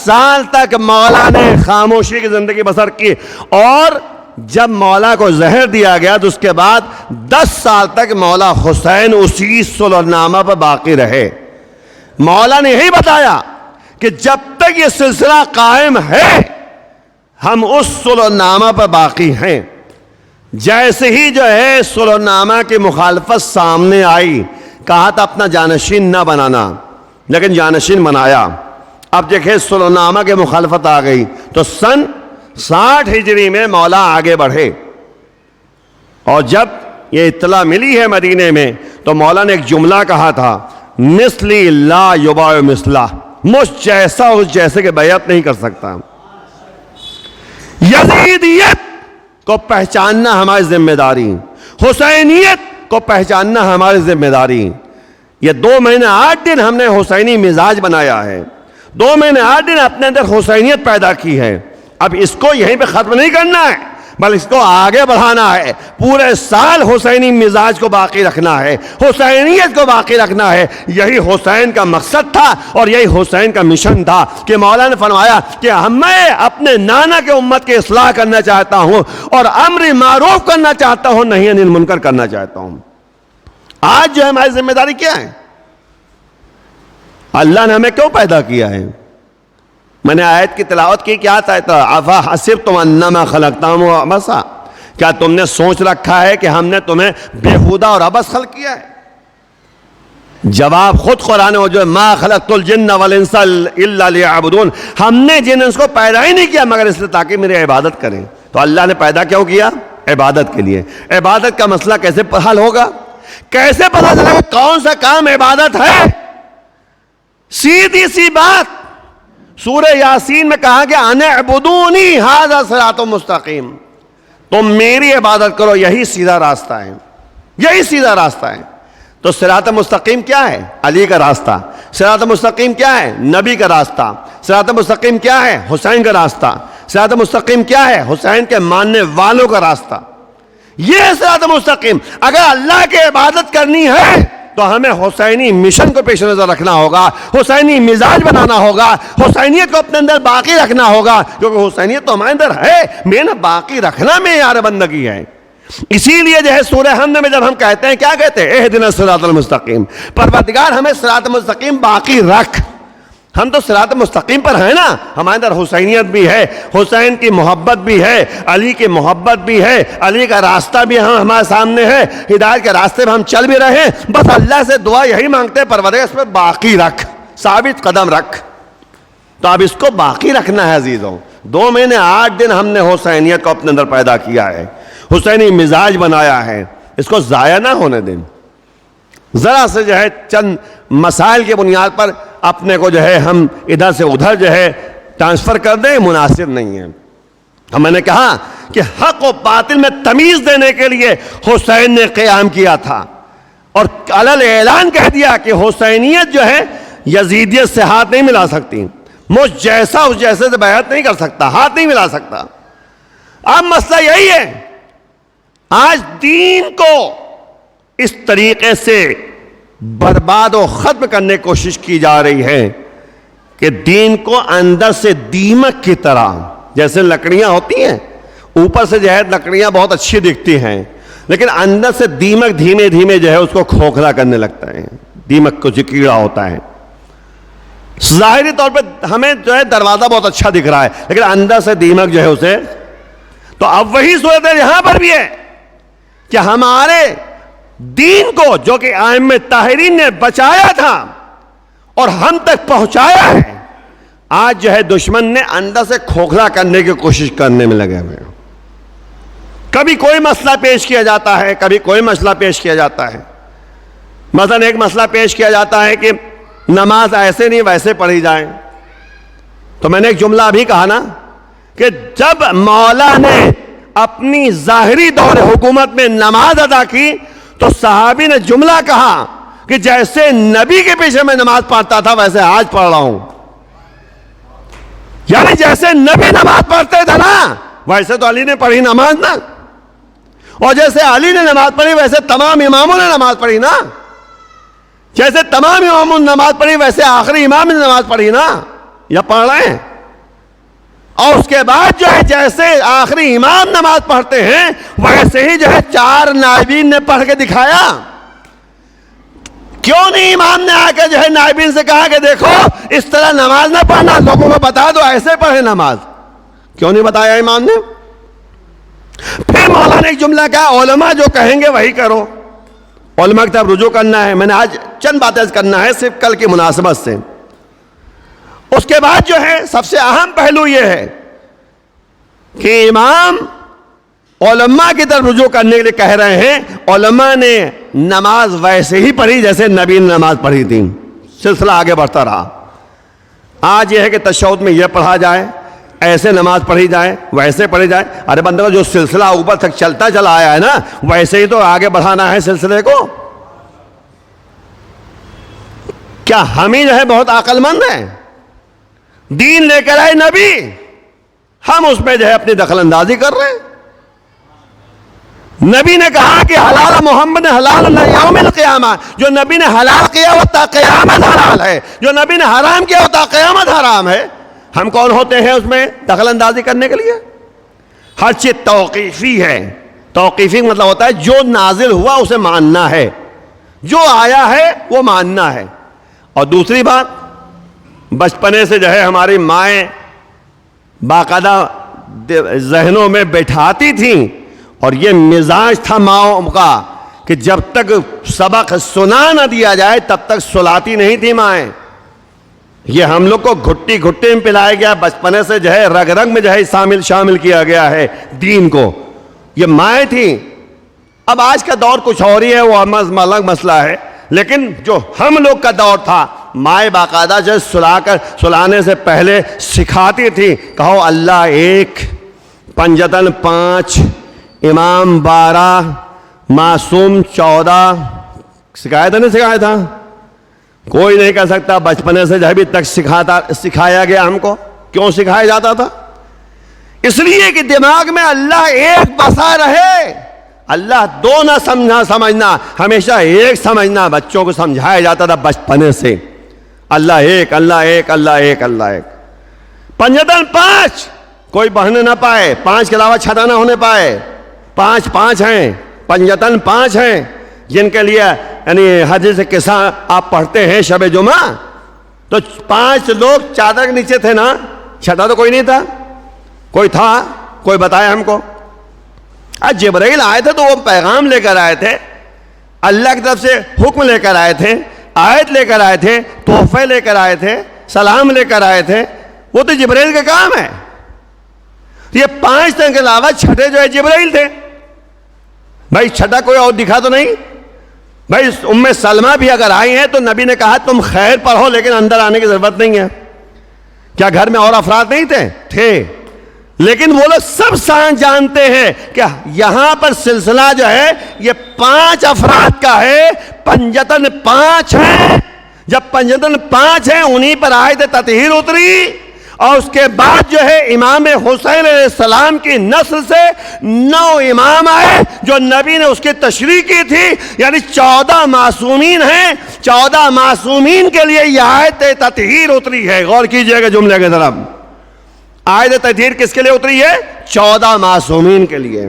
سال تک مولا نے خاموشی کی زندگی بسر کی. اور جب مولا کو زہر دیا گیا تو اس کے بعد 10 سال تک مولا حسین اسی صلح نامہ پر باقی رہے. مولا نے یہی بتایا کہ جب تک یہ سلسلہ قائم ہے ہم اس صلح نامہ پر باقی ہیں. جیسے ہی جو ہے صلح نامہ کی مخالفت سامنے آئی، کہا تھا اپنا جانشین نہ بنانا، لیکن جانشین بنایا. اب دیکھیں صلح نامہ کی مخالفت آ گئی تو سن 60 ہجری میں مولا آگے بڑھے. اور جب یہ اطلاع ملی ہے مدینے میں تو مولا نے ایک جملہ کہا تھا، مثلی لا یباع مثلہ، مجھ جیسا اس جیسے کے بیعت نہیں کر سکتا. یزیدیت کو پہچاننا ہماری ذمہ داری، حسینیت کو پہچاننا ہماری ذمہ داری. یہ 2 مہینے 8 دن ہم نے حسینی مزاج بنایا ہے، 2 مہینے 8 دن اپنے اندر حسینیت پیدا کی ہے. اب اس کو یہیں پہ ختم نہیں کرنا ہے بلکہ اس کو آگے بڑھانا ہے. پورے سال حسینی مزاج کو باقی رکھنا ہے، حسینیت کو باقی رکھنا ہے. یہی حسین کا مقصد تھا اور یہی حسین کا مشن تھا کہ مولا نے فرمایا کہ میں اپنے نانا کے امت کی اصلاح کرنا چاہتا ہوں اور امر معروف کرنا چاہتا ہوں، نہیں انل منکر کرنا چاہتا ہوں. آج جو ہے ہماری ذمہ داری کیا ہے؟ اللہ نے ہمیں کیوں پیدا کیا ہے؟ میں نے آیت کی تلاوت کی، کیا تھا؟ افا حسبتم انما خلقناکم عبثا، کیا تم نے سوچ رکھا ہے کہ ہم نے تمہیں بےہودہ اور عبث خلق کیا ہے؟ جواب خود قرآن ہو جو ما خلقت الجن والانس الا لیعبدون، ہم نے جن انس کو پیدا ہی نہیں کیا مگر اس لیے تاکہ میری عبادت کریں. تو اللہ نے پیدا کیوں کیا؟ عبادت کے لیے. عبادت کا مسئلہ کیسے حل ہوگا؟ کیسے پتہ چلے گا کون سا کام عبادت ہے؟ سیدھی سی بات، سورہ یاسین میں کہا کہ ان اعبدونی ھذا صراط مستقیم، تم میری عبادت کرو، یہی سیدھا راستہ ہے، یہی سیدھا راستہ ہے. تو صراط مستقیم کیا ہے؟ علی کا راستہ. صراط مستقیم کیا ہے؟ نبی کا راستہ. صراط مستقیم کیا ہے؟ حسین کا راستہ. صراط مستقیم کیا ہے؟ حسین کے ماننے والوں کا راستہ. یہ ہے صراط مستقیم. اگر اللہ کی عبادت کرنی ہے تو ہمیں حسینی مشن کو پیش نظر رکھنا ہوگا، حسینی مزاج بنانا ہوگا، حسینیت کو اپنے اندر باقی رکھنا ہوگا، کیونکہ حسینیت تو ہمارے اندر ہے، میں نے باقی رکھنا معیار بندگی ہے. اسی لیے جو ہے سورہ حمد میں جب ہم کہتے ہیں، کیا کہتے ہیں؟ اہدنا الصراط المستقیم، پروردگار ہمیں صراط مستقیم باقی رکھ. ہم تو صراط مستقیم پر ہیں نا، ہمارے اندر حسینیت بھی ہے، حسین کی محبت بھی ہے، علی کی محبت بھی ہے، علی کا راستہ بھی ہمارے سامنے ہے، ہدایت کے راستے میں ہم چل بھی رہے ہیں. بس اللہ سے دعا یہی مانگتے ہیں، پروردگار اس پر باقی رکھ، ثابت قدم رکھ. تو اب اس کو باقی رکھنا ہے عزیزوں. 2 مہینے 8 دن ہم نے حسینیت کو اپنے اندر پیدا کیا ہے, حسینی مزاج بنایا ہے, اس کو ضائع نہ ہونے دیں. ذرا سے جو ہے چند مسائل کی بنیاد پر اپنے کو جو ہے ہم ادھر سے ادھر جو ہے ٹرانسفر کر دیں, مناسب نہیں ہے. میں نے کہا کہ حق و باطل میں تمیز دینے کے لیے حسین نے قیام کیا تھا, اور علل اعلان کہہ دیا کہ حسینیت جو ہے یزیدیت سے ہاتھ نہیں ملا سکتی, مجھ جیسا اس جیسے سے بیعت نہیں کر سکتا, ہاتھ نہیں ملا سکتا. اب مسئلہ یہی ہے, آج دین کو اس طریقے سے برباد و ختم کرنے کی کوشش کی جا رہی ہے کہ دین کو اندر سے دیمک کی طرح, جیسے لکڑیاں ہوتی ہیں اوپر سے جو ہے لکڑیاں بہت اچھی دکھتی ہیں, لیکن اندر سے دیمک دھیمے دھیمے جو ہے اس کو کھوکھلا کرنے لگتا ہے. دیمک کو جو کیڑا ہوتا ہے, ظاہری طور پہ ہمیں جو ہے دروازہ بہت اچھا دکھ رہا ہے, لیکن اندر سے دیمک جو ہے اسے. تو اب وہی صورت ہے یہاں پر بھی ہے کہ ہمارے دین کو جو کہ ائمہ طاہرین نے بچایا تھا اور ہم تک پہنچایا ہے, آج جو ہے دشمن نے اندر سے کھوکھلا کرنے کی کوشش کرنے میں لگے ہوئے ہیں. کبھی کوئی مسئلہ پیش کیا جاتا ہے, کبھی کوئی مسئلہ پیش کیا جاتا ہے. مثلا ایک مسئلہ پیش کیا جاتا ہے کہ نماز ایسے نہیں ویسے پڑھی جائے. تو میں نے ایک جملہ ابھی کہا نا کہ جب مولا نے اپنی ظاہری دور حکومت میں نماز ادا کی تو صحابی نے جملہ کہا کہ جیسے نبی کے پیچھے میں نماز پڑھتا تھا ویسے آج پڑھ رہا ہوں. یعنی جیسے نبی نماز پڑھتے تھے نا ویسے تو علی نے پڑھی نماز نا, اور جیسے علی نے نماز پڑھی ویسے تمام اماموں نے نماز پڑھی نا, جیسے تمام اماموں نے نماز پڑھی ویسے آخری امام نے نماز پڑھی نا, یا پڑھ رہے ہیں. اور اس کے بعد جو ہے جیسے آخری امام نماز پڑھتے ہیں ویسے ہی جو ہے 4 نائبین نے پڑھ کے دکھایا. کیوں نہیں امام نے آ کے جو ہے نائبین سے کہا کہ دیکھو اس طرح نماز نہ پڑھنا, لوگوں کو بتا دو ایسے پڑھے نماز؟ کیوں نہیں بتایا امام نے؟ پھر مولانا نے ایک جملہ کہا علماء جو کہیں گے وہی کرو, علماء کی طرف رجوع کرنا ہے. میں نے آج چند باتیں کرنا ہے صرف کل کی مناسبت سے. اس کے بعد جو ہے سب سے اہم پہلو یہ ہے کہ امام علماء کی طرف رجوع کرنے کے لیے کہہ رہے ہیں. علماء نے نماز ویسے ہی پڑھی جیسے نبی نے نماز پڑھی تھی. سلسلہ آگے بڑھتا رہا. آج یہ ہے کہ تشہد میں یہ پڑھا جائے, ایسے نماز پڑھی جائے, ویسے پڑھی جائے. ارے بندہ جو سلسلہ اوپر تک چلتا چلا آیا ہے نا ویسے ہی تو آگے بڑھانا ہے سلسلے کو. کیا ہم ہی جو ہے بہت عقل مند ہیں؟ دین لے کر آئے نبی, ہم اس میں جو ہے اپنی دخل اندازی کر رہے ہیں. نبی نے کہا کہ حلال محمد حلال اللہ یوم القیامہ, جو نبی نے حلال کیا وہ تا قیامت حلال ہے, جو نبی نے حرام کیا وہ تا قیامت حرام ہے. ہم کون ہوتے ہیں اس میں دخل اندازی کرنے کے لیے؟ ہر چیز توقیفی ہے. توقیفی مطلب ہوتا ہے جو نازل ہوا اسے ماننا ہے, جو آیا ہے وہ ماننا ہے. اور دوسری بات, بچپنے سے جو ہے ہماری مائیں باقاعدہ ذہنوں میں بیٹھاتی تھیں, اور یہ مزاج تھا ماؤں کا کہ جب تک سبق سنا نہ دیا جائے تب تک سلاتی نہیں تھی مائیں. یہ ہم لوگ کو گھٹی گھٹی میں پلایا گیا, بچپنے سے جو ہے رگ رگ میں جو ہے شامل کیا گیا ہے دین کو. یہ مائیں تھیں. اب آج کا دور کچھ اور ہی ہے, وہ الگ مسئلہ ہے. لیکن جو ہم لوگ کا دور تھا مائیں باقاعدہ جو سلانے سے پہلے سکھاتی تھی, کہو اللہ ایک, پنجتن 5, امام 12, معصوم 14. سکھایا تھا نہیں سکھایا تھا؟ کوئی نہیں کہہ سکتا. بچپنے سے جب تک سکھایا گیا ہم کو. کیوں سکھایا جاتا تھا؟ اس لیے کہ دماغ میں اللہ ایک بسا رہے, اللہ 2 نہ سمجھنا, ہمیشہ ایک سمجھنا. بچوں کو سمجھایا جاتا تھا بچپنے سے اللہ ایک, اللہ ایک, اللہ ایک, اللہ ایک. پنجتن 5, کوئی بڑھنے نہ پائے, 5 کے علاوہ 6 نہ ہونے پائے. 5 ہیں, پنجتن 5 ہیں جن کے لیے یعنی حدیث قصہ آپ پڑھتے ہیں شب جمعہ, تو 5 لوگ چادر کے نیچے تھے نا, 6 تو کوئی نہیں تھا. کوئی تھا؟ کوئی بتایا ہم کو؟ آج جبرائیل آئے تھے تو وہ پیغام لے کر آئے تھے, اللہ کی طرف سے حکم لے کر آئے تھے, آیت لے کر آئے تھے, تحفے لے کر آئے تھے, سلام لے کر آئے تھے. وہ تو جبرائیل کا کام ہے. یہ 5 تھے کے علاوہ چھٹے جو ہے جبرائیل تھے. بھائی چھٹا کوئی اور دکھا تو نہیں؟ بھائی ام سلمہ بھی اگر آئی ہیں تو نبی نے کہا تم خیر پر ہو لیکن اندر آنے کی ضرورت نہیں ہے. کیا گھر میں اور افراد نہیں تھے؟ لیکن وہ لوگ سب جانتے ہیں کہ یہاں پر سلسلہ جو ہے یہ 5 افراد کا ہے. پنجتن 5 ہیں. جب پنجتن 5 ہیں انہی پر آیت تطہیر اتری اور اس کے بعد جو ہے امام حسین علیہ السلام کی نسل سے 9 امام آئے جو نبی نے اس کی تشریح کی تھی. یعنی 14 معصومین ہیں. 14 معصومین کے لیے یہ آیت تطہیر اتری ہے. غور کیجئے گا جملے کے طرف. آیت تطہیر کس کے لیے اتری ہے؟ 14 معصومین کے لیے.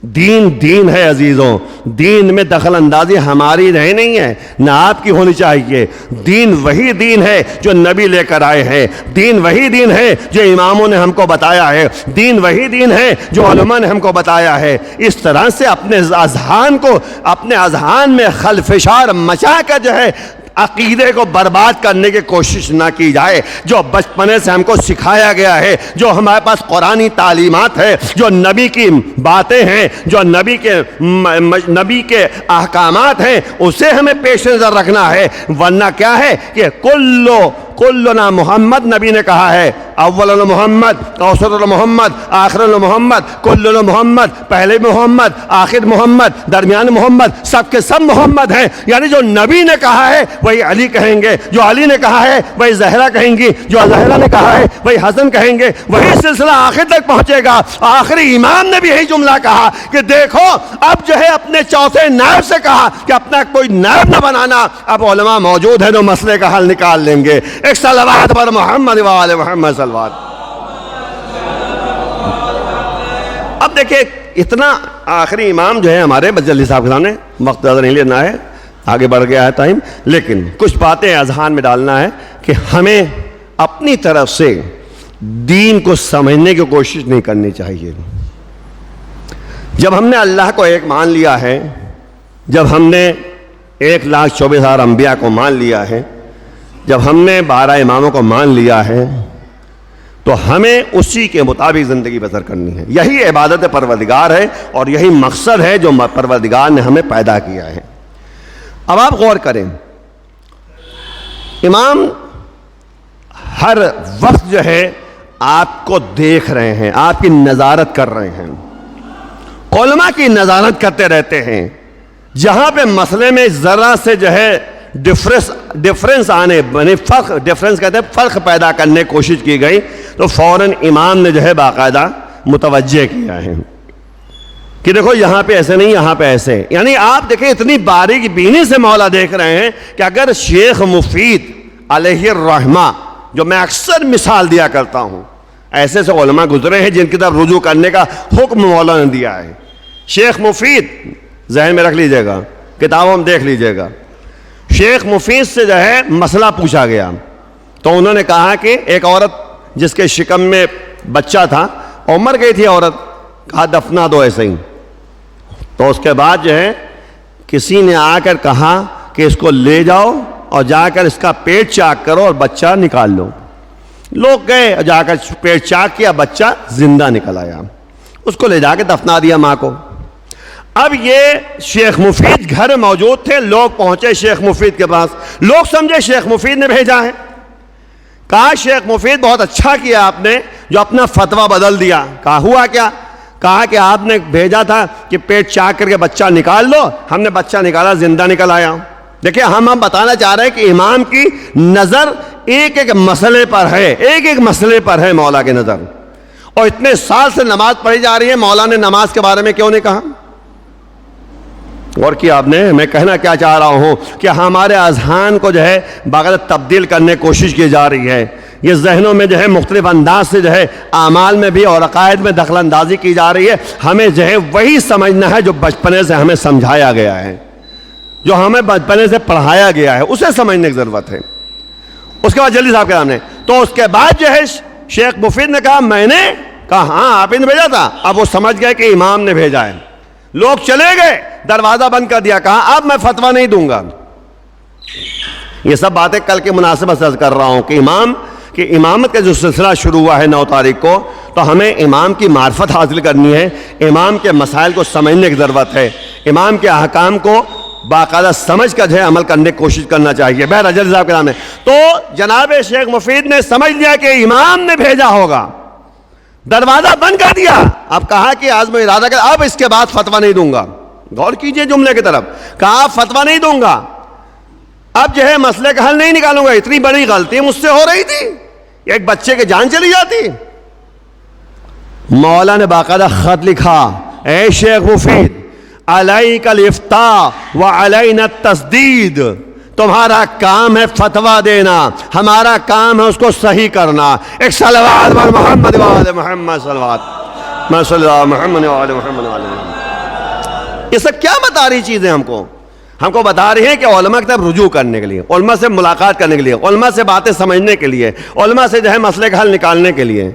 دین ہے عزیزوں. دین میں دخل اندازی ہماری نہیں ہے، نہ آپ کی ہونی چاہیے. دین وہی دین ہے جو نبی لے کر آئے ہیں. دین وہی دین ہے جو اماموں نے ہم کو بتایا ہے. دین وہی دین ہے جو علماء نے ہم کو بتایا ہے. اس طرح سے اپنے اذہان میں خلفشار مچا کر جو ہے عقیدے کو برباد کرنے کی کوشش نہ کی جائے. جو بچپنے سے ہم کو سکھایا گیا ہے، جو ہمارے پاس قرآنی تعلیمات ہے، جو نبی کی باتیں ہیں، جو نبی کے احکامات ہیں، اسے ہمیں پیش نظر رکھنا ہے. ورنہ کیا ہے کہ کلنا محمد نبی نے کہا ہے. اول محمد، اوسط محمد، آخر محمد، کلنا محمد. پہلے محمد، آخر محمد، درمیان محمد، سب کے سب محمد ہیں. یعنی جو نبی نے کہا ہے وہی علی کہیں گے، جو علی نے کہا ہے وہی زہرا کہیں گی، جو زہرا نے کہا ہے وہی حسن کہیں گے. وہی سلسلہ آخر تک پہنچے گا. آخری امام نے بھی یہی جملہ کہا کہ دیکھو اب جو ہے اپنے چوتھے نائب سے کہا کہ اپنا کوئی نائب نہ بنانا. اب علماء موجود ہیں جو مسئلے کا حل نکال لیں گے. ایک صلوات پر محمد و آل محمد صلوات. اب دیکھیں اتنا آخری امام جو ہے ہمارے جلدی صاحب کے سامنے، وقت زیادہ نہیں لینا ہے، آگے بڑھ گیا ہے ٹائم، لیکن کچھ باتیں اذہان میں ڈالنا ہے کہ ہمیں اپنی طرف سے دین کو سمجھنے کی کوشش نہیں کرنی چاہیے. جب ہم نے اللہ کو ایک مان لیا ہے، جب ہم نے 1,24,000 انبیاء کو مان لیا ہے، جب ہم نے 12 اماموں کو مان لیا ہے، تو ہمیں اسی کے مطابق زندگی بسر کرنی ہے. یہی عبادت پروردگار ہے اور یہی مقصد ہے جو پروردگار نے ہمیں پیدا کیا ہے. اب آپ غور کریں، امام ہر وقت جو ہے آپ کو دیکھ رہے ہیں، آپ کی نظارت کر رہے ہیں. علماء کی نظارت کرتے رہتے ہیں. جہاں پہ مسئلے میں ذرا سے جو ہے ڈفرنس آنے، ڈفرنس کہتے ہیں فرق پیدا کرنے کی کوشش کی گئی تو فوراً امام نے جو ہے باقاعدہ متوجہ کیا ہے کہ دیکھو یہاں پہ ایسے نہیں، یہاں پہ ایسے. یعنی آپ دیکھیں اتنی باریک بینی سے مولا دیکھ رہے ہیں کہ اگر شیخ مفید علیہ الرحمہ، جو میں اکثر مثال دیا کرتا ہوں، ایسے سے علماء گزرے ہیں جن کی طرف رجوع کرنے کا حکم مولا نے دیا ہے. شیخ مفید ذہن میں رکھ لیجئے گا، کتابوں میں دیکھ لیجئے گا. شیخ مفید سے جو ہے مسئلہ پوچھا گیا تو انہوں نے کہا کہ ایک عورت جس کے شکم میں بچہ تھا اور مر گئی تھی عورت، کہا دفنا دو ایسے ہی. تو اس کے بعد جو ہے کسی نے آ کر کہا کہ اس کو لے جاؤ اور جا کر اس کا پیٹ چاک کرو اور بچہ نکال لو. لوگ گئے اور جا کر پیٹ چاک کیا، بچہ زندہ نکل آیا. اس کو لے جا کے دفنا دیا ماں کو. اب یہ شیخ مفید گھر موجود تھے، لوگ پہنچے شیخ مفید کے پاس. لوگ سمجھے شیخ مفید نے بھیجا ہے. کہا شیخ مفید بہت اچھا کیا آپ نے جو اپنا فتویٰ بدل دیا. کہا ہوا کیا؟ کہا کہ آپ نے بھیجا تھا کہ پیٹ چاک کر کے بچہ نکال لو، ہم نے بچہ نکالا، زندہ نکل آیا. دیکھیں ہم بتانا چاہ رہے ہیں کہ امام کی نظر ایک ایک مسئلے پر ہے، ایک ایک مسئلے پر ہے مولا کی نظر. اور اتنے سال سے نماز پڑھی جا رہی ہے، مولا نے نماز کے بارے میں کیوں نہیں کہا؟ اور کیا آپ نے، میں کہنا کیا چاہ رہا ہوں کہ ہمارے اذہان کو جو ہے باقاعدہ تبدیل کرنے کی کوشش کی جا رہی ہے. یہ ذہنوں میں جو ہے مختلف انداز سے جو ہے اعمال میں بھی اور عقائد میں دخل اندازی کی جا رہی ہے. ہمیں جو ہے وہی سمجھنا ہے جو بچپنے سے ہمیں سمجھایا گیا ہے، جو ہمیں بچپنے سے پڑھایا گیا ہے، اسے سمجھنے کی ضرورت ہے. اس کے بعد جلدی صاحب کے سامنے تو اس کے بعد جو ہے شیخ مفید نے کہا میں نے کہا ہاں آپ نے بھیجا تھا. اب وہ سمجھ گئے کہ امام نے بھیجا ہے. لوگ چلے گئے، دروازہ بند کر دیا. کہا اب میں فتویٰ نہیں دوں گا. یہ سب باتیں کل کے مناسبت سے کر رہا ہوں کہ امامت کا جو سلسلہ شروع ہوا ہے 9 تاریخ کو، تو ہمیں امام کی معرفت حاصل کرنی ہے، امام کے مسائل کو سمجھنے کی ضرورت ہے، امام کے احکام کو باقاعدہ سمجھ کر جو ہے عمل کرنے کی کوشش کرنا چاہیے۔ بہر اجل صاحب کے نام ہے تو جناب شیخ مفید نے سمجھ لیا کہ امام نے بھیجا ہوگا، دروازہ بند کر دیا، اب کہا کہ عزم و ارادہ کر اب اس کے بعد فتویٰ نہیں دوں گا۔ غور کیجئے جملے کی طرف، کہا فتویٰ نہیں دوں گا، اب جو ہے مسئلے کا حل نہیں نکالوں گا۔ اتنی بڑی غلطی مجھ سے ہو رہی تھی، ایک بچے کی جان چلی جاتی۔ مولا نے باقاعدہ خط لکھا، اے شیخ مفید علیک الافتاء وعلینا التسدید، تمہارا کام ہے فتویٰ دینا، ہمارا کام ہے اس کو صحیح کرنا۔ ایک صلوات بر محمد وآل محمد، صلوات میں صلی اللہ محمد وآل محمد وآل محمد۔ یہ سب کیا بتا رہی چیزیں ہم کو بتا رہی ہیں کہ علماء کی طرف رجوع کرنے کے لیے، علماء سے ملاقات کرنے کے لیے، علماء سے باتیں سمجھنے کے لیے، علماء سے جو ہے مسئلے کا حل نکالنے کے لیے۔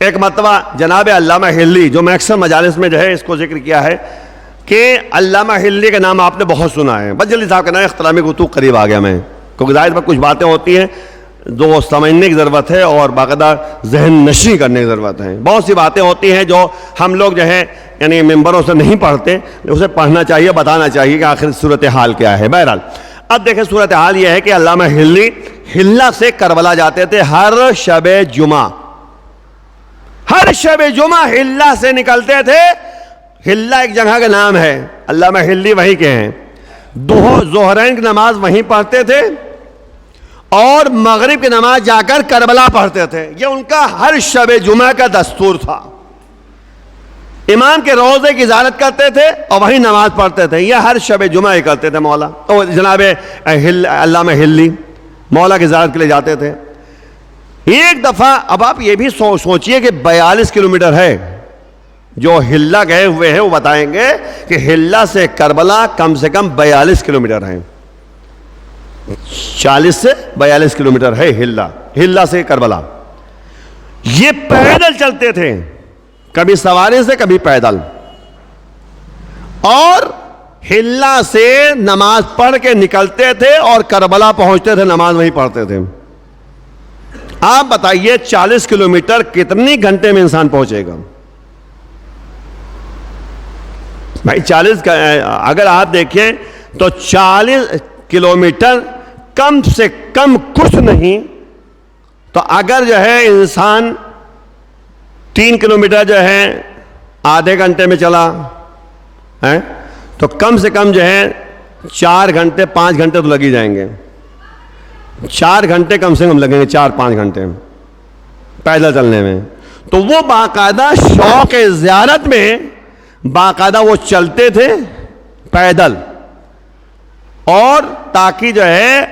ایک مرتبہ جناب علامہ ہلی، جو میں اکثر مجالس میں جو ہے اس کو ذکر کیا ہے کہ علامہ ہلی کا نام آپ نے بہت سنا ہے، بس جلدی صاحب کا نام اختلامی گفتگو قریب آ گیا میں، کیونکہ ظاہر پر کچھ باتیں ہوتی ہیں جو سمجھنے کی ضرورت ہے اور باقاعدہ ذہن نشی کرنے کی ضرورت ہے۔ بہت سی باتیں ہوتی ہیں جو ہم لوگ جو ہے یعنی ممبروں سے نہیں پڑھتے، اسے پڑھنا چاہیے، بتانا چاہیے کہ آخر صورتحال کیا ہے۔ بہرحال اب دیکھیں صورتحال یہ ہے کہ علامہ ہلی ہلہ سے کربلا جاتے تھے ہر شب جمعہ، ہر شب جمعہ ہلہ سے نکلتے تھے۔ ہلہ ایک جگہ کا نام ہے، علامہ ہلی وہیں کے ہیں۔ ظہرین کی نماز وہیں پڑھتے تھے اور مغرب کی نماز جا کر کربلا پڑھتے تھے، یہ ان کا ہر شب جمعہ کا دستور تھا۔ امام کے روضے کی زیارت کرتے تھے اور وہیں نماز پڑھتے تھے، یہ ہر شب جمعہ ہی کرتے تھے۔ مولا اور جناب علامہ ہلی مولا کی زیارت کے لیے جاتے تھے۔ ایک دفعہ اب آپ یہ بھی سوچئے کہ 42 کلومیٹر ہے، جو ہلہ گئے ہوئے ہیں وہ بتائیں گے کہ ہلہ سے کربلا کم سے کم 42 کلومیٹر ہے، 40 سے 42 کلومیٹر ہے ہلہ سے کربلا۔ یہ پیدل چلتے تھے، کبھی سواری سے کبھی پیدل، اور ہلہ سے نماز پڑھ کے نکلتے تھے اور کربلا پہنچتے تھے، نماز وہیں پڑھتے تھے۔ آپ بتائیے 40 کلومیٹر کتنی گھنٹے میں انسان پہنچے گا؟ بھائی 40 اگر آپ دیکھیں تو 40 کلومیٹر کم سے کم کچھ نہیں، تو اگر جو ہے انسان 3 کلومیٹر جو ہے آدھے گھنٹے میں چلا ہے تو کم سے کم جو ہے 4 گھنٹے 5 گھنٹے تو لگ ہی جائیں گے، 4 گھنٹے کم سے کم لگیں گے، 4-5 گھنٹے پیدل چلنے میں۔ تو وہ باقاعدہ شوق زیارت میں باقاعدہ وہ چلتے تھے پیدل، اور تاکہ جو ہے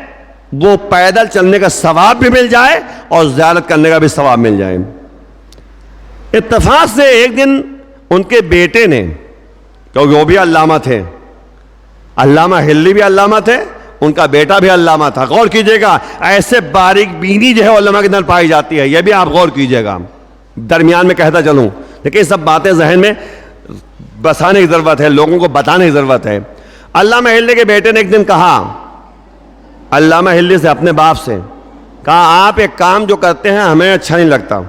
وہ پیدل چلنے کا ثواب بھی مل جائے اور زیارت کرنے کا بھی ثواب مل جائے۔ اتفاق سے ایک دن ان کے بیٹے نے، کیونکہ وہ بھی علامہ تھے، علامہ ہلی بھی علامہ تھے، ان کا بیٹا بھی علامہ تھا۔ غور کیجئے گا، ایسے باریک بینی جو ہے علماء کے اندر پائی جاتی ہے، یہ بھی آپ غور کیجئے گا۔ درمیان میں کہتا چلوں، لیکن یہ سب باتیں ذہن میں بسانے کی ضرورت ہے، لوگوں کو بتانے کی ضرورت ہے۔ علامہ ہلی کے بیٹے نے ایک دن کہا علامہ ہلی سے، اپنے باپ سے کہا، آپ ایک کام جو کرتے ہیں ہمیں اچھا نہیں لگتا۔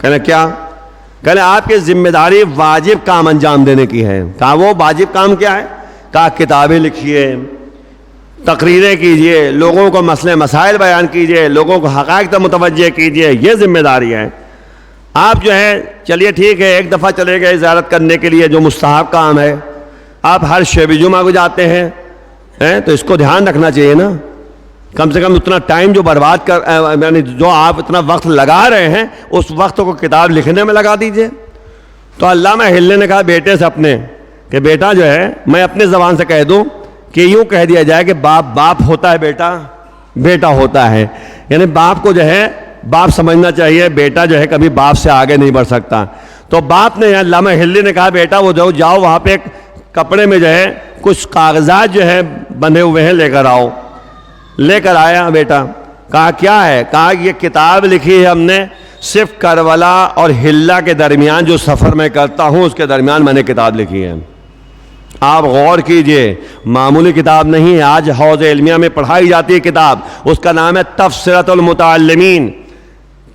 کہنے کیا؟ کہنے آپ کی ذمہ داری واجب کام انجام دینے کی ہے۔ کہا وہ واجب کام کیا ہے؟ کہا کتابیں لکھیے، تقریریں کیجئے، لوگوں کو مسئلے مسائل بیان کیجئے، لوگوں کو حقائق تک متوجہ کیجئے، یہ ذمہ داری ہے۔ آپ جو ہے چلیے ٹھیک ہے، ایک دفعہ چلے گئے زیارت کرنے کے لیے جو مستحب کام ہے، آپ ہر شب جمعہ کو جاتے ہیں تو اس کو دھیان رکھنا چاہیے نا، کم سے کم اتنا ٹائم جو برباد کر یعنی جو آپ اتنا وقت لگا رہے ہیں اس وقت کو کتاب لکھنے میں لگا دیجئے۔ تو علامہ ہلی نے کہا بیٹے سے اپنے کہ بیٹا جو ہے میں اپنے زبان سے کہہ دوں کہ یوں کہہ دیا جائے کہ باپ باپ ہوتا ہے، بیٹا بیٹا ہوتا ہے، یعنی باپ کو جو ہے باپ سمجھنا چاہیے، بیٹا جو ہے کبھی باپ سے آگے نہیں بڑھ سکتا۔ تو باپ نے علامہ ہلی نے کہا بیٹا وہ جاؤ وہاں پہ ایک کپڑے میں جو ہے کچھ کاغذات جو ہے بندھے ہوئے ہیں لے کر آؤ۔ لے کر آیا بیٹا، کہا کیا ہے؟ کہا یہ کتاب لکھی ہے ہم نے، صرف کربلا اور ہلہ کے درمیان جو سفر میں کرتا ہوں اس کے درمیان میں نے کتاب لکھی ہے۔ آپ غور کیجئے، معمولی کتاب نہیں ہے، آج حوض علمیہ میں پڑھائی جاتی ہے کتاب، اس کا نام ہے تفسیرۃ المتعلمین،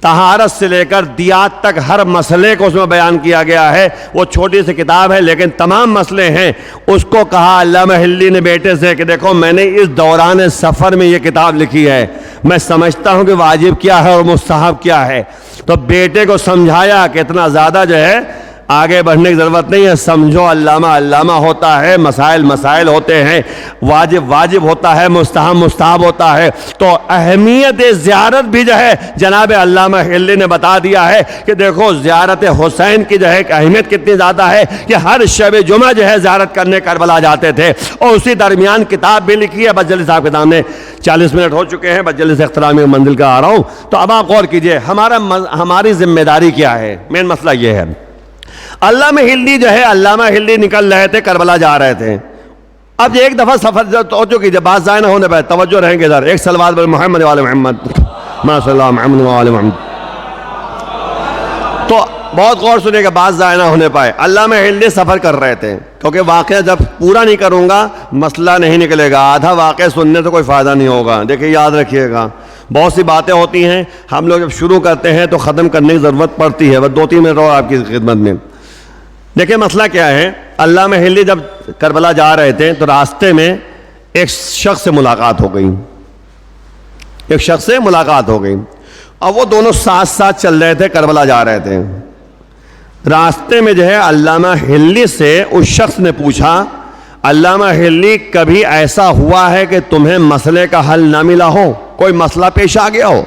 طہارت سے لے کر دیات تک ہر مسئلے کو اس میں بیان کیا گیا ہے. وہ چھوٹی سی کتاب ہے لیکن تمام مسئلے ہیں. اس کو کہا علامہ ہلی نے بیٹے سے کہ دیکھو میں نے اس دوران سفر میں یہ کتاب لکھی ہے, میں سمجھتا ہوں کہ واجب کیا ہے اور مستحب کیا ہے. تو بیٹے کو سمجھایا کہ اتنا زیادہ جو ہے آگے بڑھنے کی ضرورت نہیں ہے, سمجھو علامہ علامہ ہوتا ہے, مسائل مسائل ہوتے ہیں, واجب واجب ہوتا ہے, مستحب مستحب ہوتا ہے. تو اہمیت زیارت بھی جو ہے جناب علامہ ہلی نے بتا دیا ہے کہ دیکھو زیارت حسین کی جو ہے اہمیت کتنی زیادہ ہے کہ ہر شب جمعہ جو ہے زیارت کرنے کربلا جاتے تھے. اور اسی درمیان کتاب بھی لکھی ہے. بس جلدی صاحب کے سامنے 40 منٹ ہو چکے ہیں, بس جلدی سے اختتامی منزل کا آ رہا ہوں. تو اب آپ غور کیجئے ہماری ذمہ داری کیا ہے. مین مسئلہ یہ ہے, علامہ ہلی جو ہے علامہ ہلی نکل رہے تھے, کربلا جا رہے تھے. اب ایک دفعہ سفر توجہ کیجئے, بات ضائع نہ ہونے پہ توجہ رہیں گے ادھر. ایک صلوات بر محمد وعلی محمد ما صلی اللہ محمد وعلی محمد. تو بہت غور سنیے کہ بات ضائع نہ ہونے پائے. علامہ ہلی سفر کر رہے تھے, کیونکہ واقعہ جب پورا نہیں کروں گا مسئلہ نہیں نکلے گا. آدھا واقعہ سننے سے کوئی فائدہ نہیں ہوگا. دیکھیں یاد رکھیے گا, بہت سی باتیں ہوتی ہیں ہم لوگ جب شروع کرتے ہیں تو ختم کرنے کی ضرورت پڑتی ہے. بس 2-3 منٹ رہو آپ کی خدمت میں. دیکھیں مسئلہ کیا ہے. علامہ ہلی جب کربلا جا رہے تھے تو راستے میں ایک شخص سے ملاقات ہو گئی. ایک شخص سے ملاقات ہو گئی اور وہ دونوں ساتھ ساتھ چل رہے تھے, کربلا جا رہے تھے. راستے میں جو ہے علامہ ہلی سے اس شخص نے پوچھا, علامہ ہلی کبھی ایسا ہوا ہے کہ تمہیں مسئلے کا حل نہ ملا ہو, کوئی مسئلہ پیش آ گیا ہو؟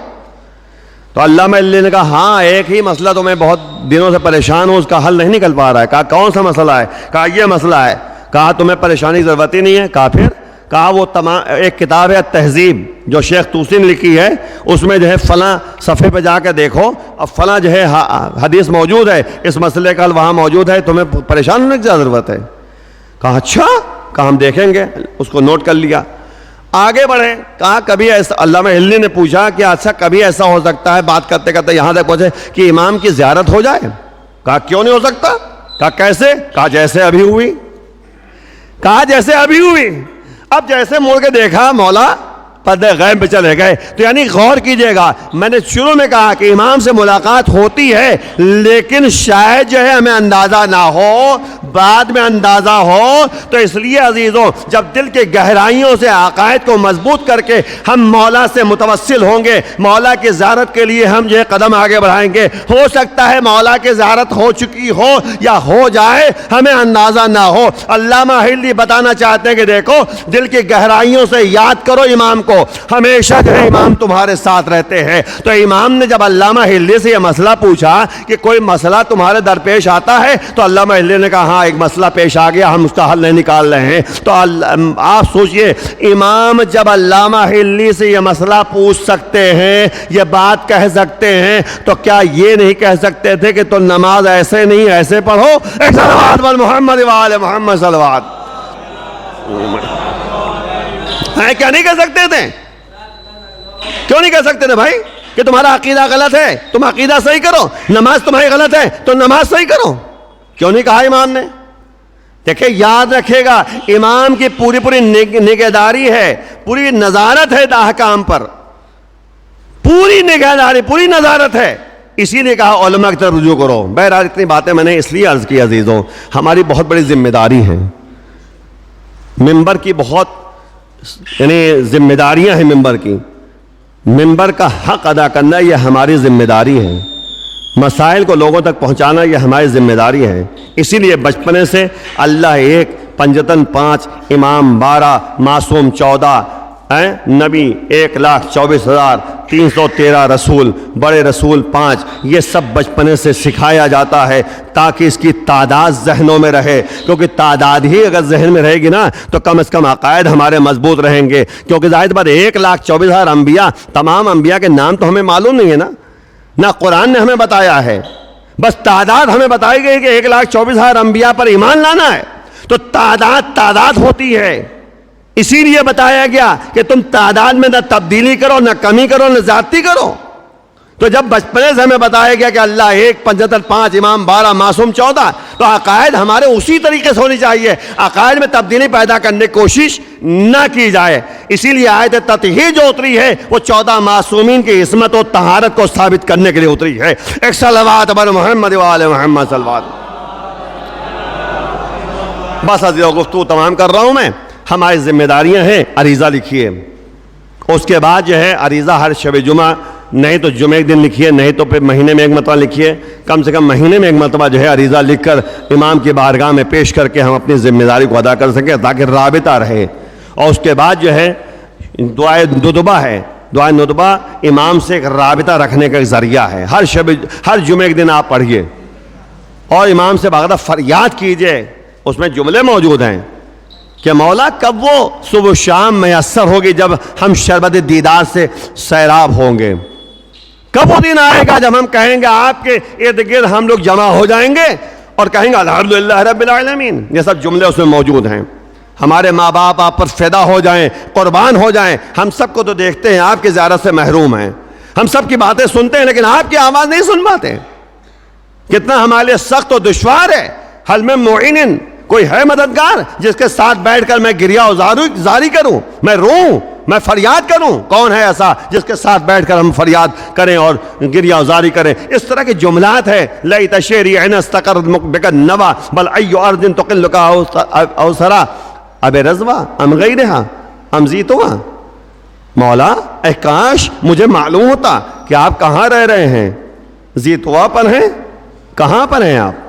تو علامہ ہلی نے کہا ہاں ایک ہی مسئلہ تو میں بہت دنوں سے پریشان ہوں, اس کا حل نہیں نکل پا رہا ہے. کہا کون سا مسئلہ ہے؟ کہا یہ مسئلہ ہے. کہا تمہیں پریشانی کی ضرورت ہی نہیں ہے. کہا پھر؟ کہا وہ ایک کتاب ہے تہذیب جو شیخ طوسی نے لکھی ہے, اس میں جو ہے فلاں صفحے پہ جا کے دیکھو, اب فلاں جو ہے حدیث موجود ہے, اس مسئلے کا حل وہاں موجود ہے, تمہیں پریشان ہونے کی ضرورت ہے. کہا اچھا. کہا ہم دیکھیں گے. اس کو نوٹ کر لیا. آگے بڑھے. کہا کبھی ایسا, علامہ ہلی نے پوچھا کہ اچھا کبھی ایسا ہو سکتا ہے, بات کرتے کرتے یہاں تک پہنچے کہ امام کی زیارت ہو جائے؟ کہا کیوں نہیں ہو سکتا. کہا کیسے؟ کہا جیسے ابھی ہوئی. کہا جیسے ابھی ہوئی. اب جیسے مڑ کے دیکھا مولا پردے غیب پہ چلے گئے. تو یعنی غور کیجئے گا, میں نے شروع میں کہا کہ امام سے ملاقات ہوتی ہے لیکن شاید جو ہے ہمیں اندازہ نہ ہو, بعد میں اندازہ ہو. تو اس لیے عزیزوں جب دل کے گہرائیوں سے عقائد کو مضبوط کر کے ہم مولا سے متوسل ہوں گے, مولا کی زیارت کے لیے ہم جو ہے قدم آگے بڑھائیں گے. ہو سکتا ہے مولا کی زیارت ہو چکی ہو یا ہو جائے, ہمیں اندازہ نہ ہو. علامہ ہلی بتانا چاہتے ہیں کہ دیکھو دل کی گہرائیوں سے یاد کرو امام کو, ہمیشہ جو ہے امام تمہارے ساتھ رہتے ہیں. تو امام نے جب علامہ ہلی سے یہ مسئلہ پوچھا کہ کوئی مسئلہ تمہارے درپیش آتا ہے, تو علامہ ہلی نے کہا ہاں ایک مسئلہ پیش آ گیا, ہم اس کا حل نہیں نکال رہے ہیں. تو آپ سوچئے امام جب علامہ ہلی سے یہ مسئلہ پوچھ سکتے ہیں, یہ بات کہہ سکتے ہیں, تو کیا یہ نہیں کہہ سکتے تھے کہ تو نماز ایسے نہیں ایسے پڑھو؟ ایک صلوات بر محمد وعلی محمد صلوات. کیا نہیں کہہ سکتے تھے؟ کیوں نہیں کہہ سکتے تھے بھائی کہ تمہارا عقیدہ غلط ہے, تم عقیدہ صحیح کرو, نماز تمہاری غلط ہے تو نماز صحیح کرو؟ کیوں نہیں کہا امام نے؟ دیکھیں یاد رکھے گا امام کی پوری نگہداری ہے, پوری نظارت ہے احکام پر, پوری نگہداری پوری نظارت ہے. اسی لیے کہا علماء کی طرف رجوع کرو. بہرحال اتنی باتیں میں نے اس لیے عرض کی عزیزوں, ہماری بہت بڑی ذمہ داری ہے. ممبر کی بہت یعنی ذمہ داریاں ہیں ممبر کی. ممبر کا حق ادا کرنا یہ ہماری ذمہ داری ہے. مسائل کو لوگوں تک پہنچانا یہ ہماری ذمہ داری ہے. اسی لیے بچپنے سے اللہ ایک, پنجتن 5, امام 12, معصوم 14, نبی 1,24,313, رسول بڑے رسول 5, یہ سب بچپنے سے سکھایا جاتا ہے تاکہ اس کی تعداد ذہنوں میں رہے. کیونکہ تعداد ہی اگر ذہن میں رہے گی نا تو کم از کم عقائد ہمارے مضبوط رہیں گے. کیونکہ ظاہر بات 1,24,000 انبیاء, تمام انبیاء کے نام تو ہمیں معلوم نہیں ہے نا, نہ قرآن نے ہمیں بتایا ہے, بس تعداد ہمیں بتائی گئی کہ 1,24,000 انبیاء پر ایمان لانا ہے. تو تعداد ہوتی ہے, اسی لیے بتایا گیا کہ تم تعداد میں نہ تبدیلی کرو, نہ کمی کرو, نہ زیادتی کرو. تو جب بچپنے سے ہمیں بتایا گیا کہ اللہ ایک، 75 5، امام 12، معصوم 14، تو عقائد ہمارے اسی طریقے سے ہونی چاہیے، عقائد میں تبدیلی پیدا کرنے کی کوشش نہ کی جائے۔ اسی لیے آیت تطہیر جو اتری ہے وہ 14 معصومین کی عصمت و طہارت کو ثابت کرنے کے لیے اتری ہے۔ ایک صلوات بر محمد و آل محمد صلوات۔ بس عزیزو گفتگو تمام کر رہا ہوں میں۔ ہماری ذمہ داریاں ہیں، عریضہ لکھیے، اس کے بعد جو ہے عریضہ ہر شب جمعہ، نہیں تو جمعہ ایک دن لکھیے، نہیں تو پھر مہینے میں ایک مرتبہ لکھیے، کم سے کم مہینے میں ایک مرتبہ جو ہے عریضہ لکھ کر امام کی بارگاہ میں پیش کر کے ہم اپنی ذمہ داری کو ادا کر سکیں تاکہ رابطہ رہے۔ اور اس کے بعد جو ہے دعائے ندبہ ہے، دعائے ندبہ امام سے ایک رابطہ رکھنے کا ایک ذریعہ ہے۔ ہر جمعہ ایک دن آپ پڑھیے اور امام سے باقاعدہ فریاد کیجئے، اس میں جملے موجود ہیں کہ مولا کب وہ صبح و شام میسر ہوگی جب ہم شربت دیدار سے سیراب ہوں گے، کب وہ دن آئے گا جب ہم کہیں گے آپ کے ارد گرد ہم لوگ جمع ہو جائیں گے اور کہیں گے الحمدللہ رب العالمین۔ یہ سب جملے اس میں موجود ہیں۔ ہمارے ماں باپ آپ پر فدا ہو جائیں، قربان ہو جائیں، ہم سب کو تو دیکھتے ہیں آپ کی زیارت سے محروم ہیں، ہم سب کی باتیں سنتے ہیں لیکن آپ کی آواز نہیں سن پاتے۔ کتنا ہمارے لیے سخت و دشوار ہے۔ حل میں معین، کوئی ہے مددگار جس کے ساتھ بیٹھ کر میں گریہ زاری کروں، میں روں، میں فریاد کروں؟ کون ہے ایسا جس کے ساتھ بیٹھ کر ہم فریاد کریں اور گریہ زاری کریں؟ اس طرح کے جملات ہیں، لیت شعری ان استقرت بک النوی بل ای ارض تقلک اوسرا اب رضوا ام غیرہا ام زیتوا۔ مولا اے کاش مجھے معلوم ہوتا کہ آپ کہاں رہ رہے ہیں، زیتوا پر ہیں، کہاں پر ہیں آپ،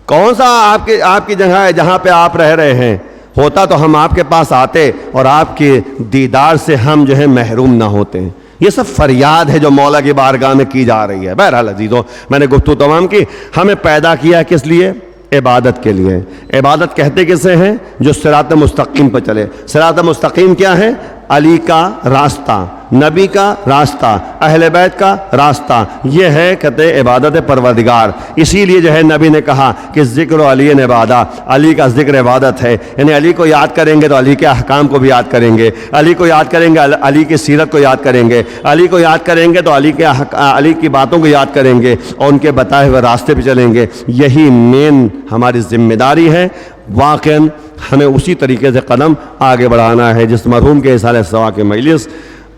کون سا آپ کی جگہ ہے جہاں پہ آپ رہ رہے ہیں، ہوتا تو ہم آپ کے پاس آتے اور آپ کے دیدار سے ہم جو ہے محروم نہ ہوتے ہیں۔ یہ سب فریاد ہے جو مولا کی بارگاہ میں کی جا رہی ہے۔ بہرحال عزیزو، میں نے گفتگو تمام کی۔ ہمیں پیدا کیا کس لیے؟ عبادت کے لیے۔ عبادت کہتے کسے ہیں؟ جو صراط مستقیم پر چلے۔ صراط مستقیم کیا ہے؟ علی کا راستہ، نبی کا راستہ، اہل بیت کا راستہ، یہ ہے کہتے عبادت پروردگار۔ اسی لیے جو ہے نبی نے کہا کہ ذکر علی عبادت، علی کا ذکر عبادت ہے، یعنی علی کو یاد کریں گے تو علی کے احکام کو بھی یاد کریں گے، علی کو یاد کریں گے علی کی سیرت کو یاد کریں گے، علی کو یاد کریں گے تو علی کی باتوں کو یاد کریں گے اور ان کے بتائے ہوئے راستے پہ چلیں گے۔ یہی مین ہماری ذمہ داری ہے۔ واقعاً ہمیں اسی طریقے سے قدم آگے بڑھانا ہے جس مرحوم کے اصالہ ثواب کی مجلس۔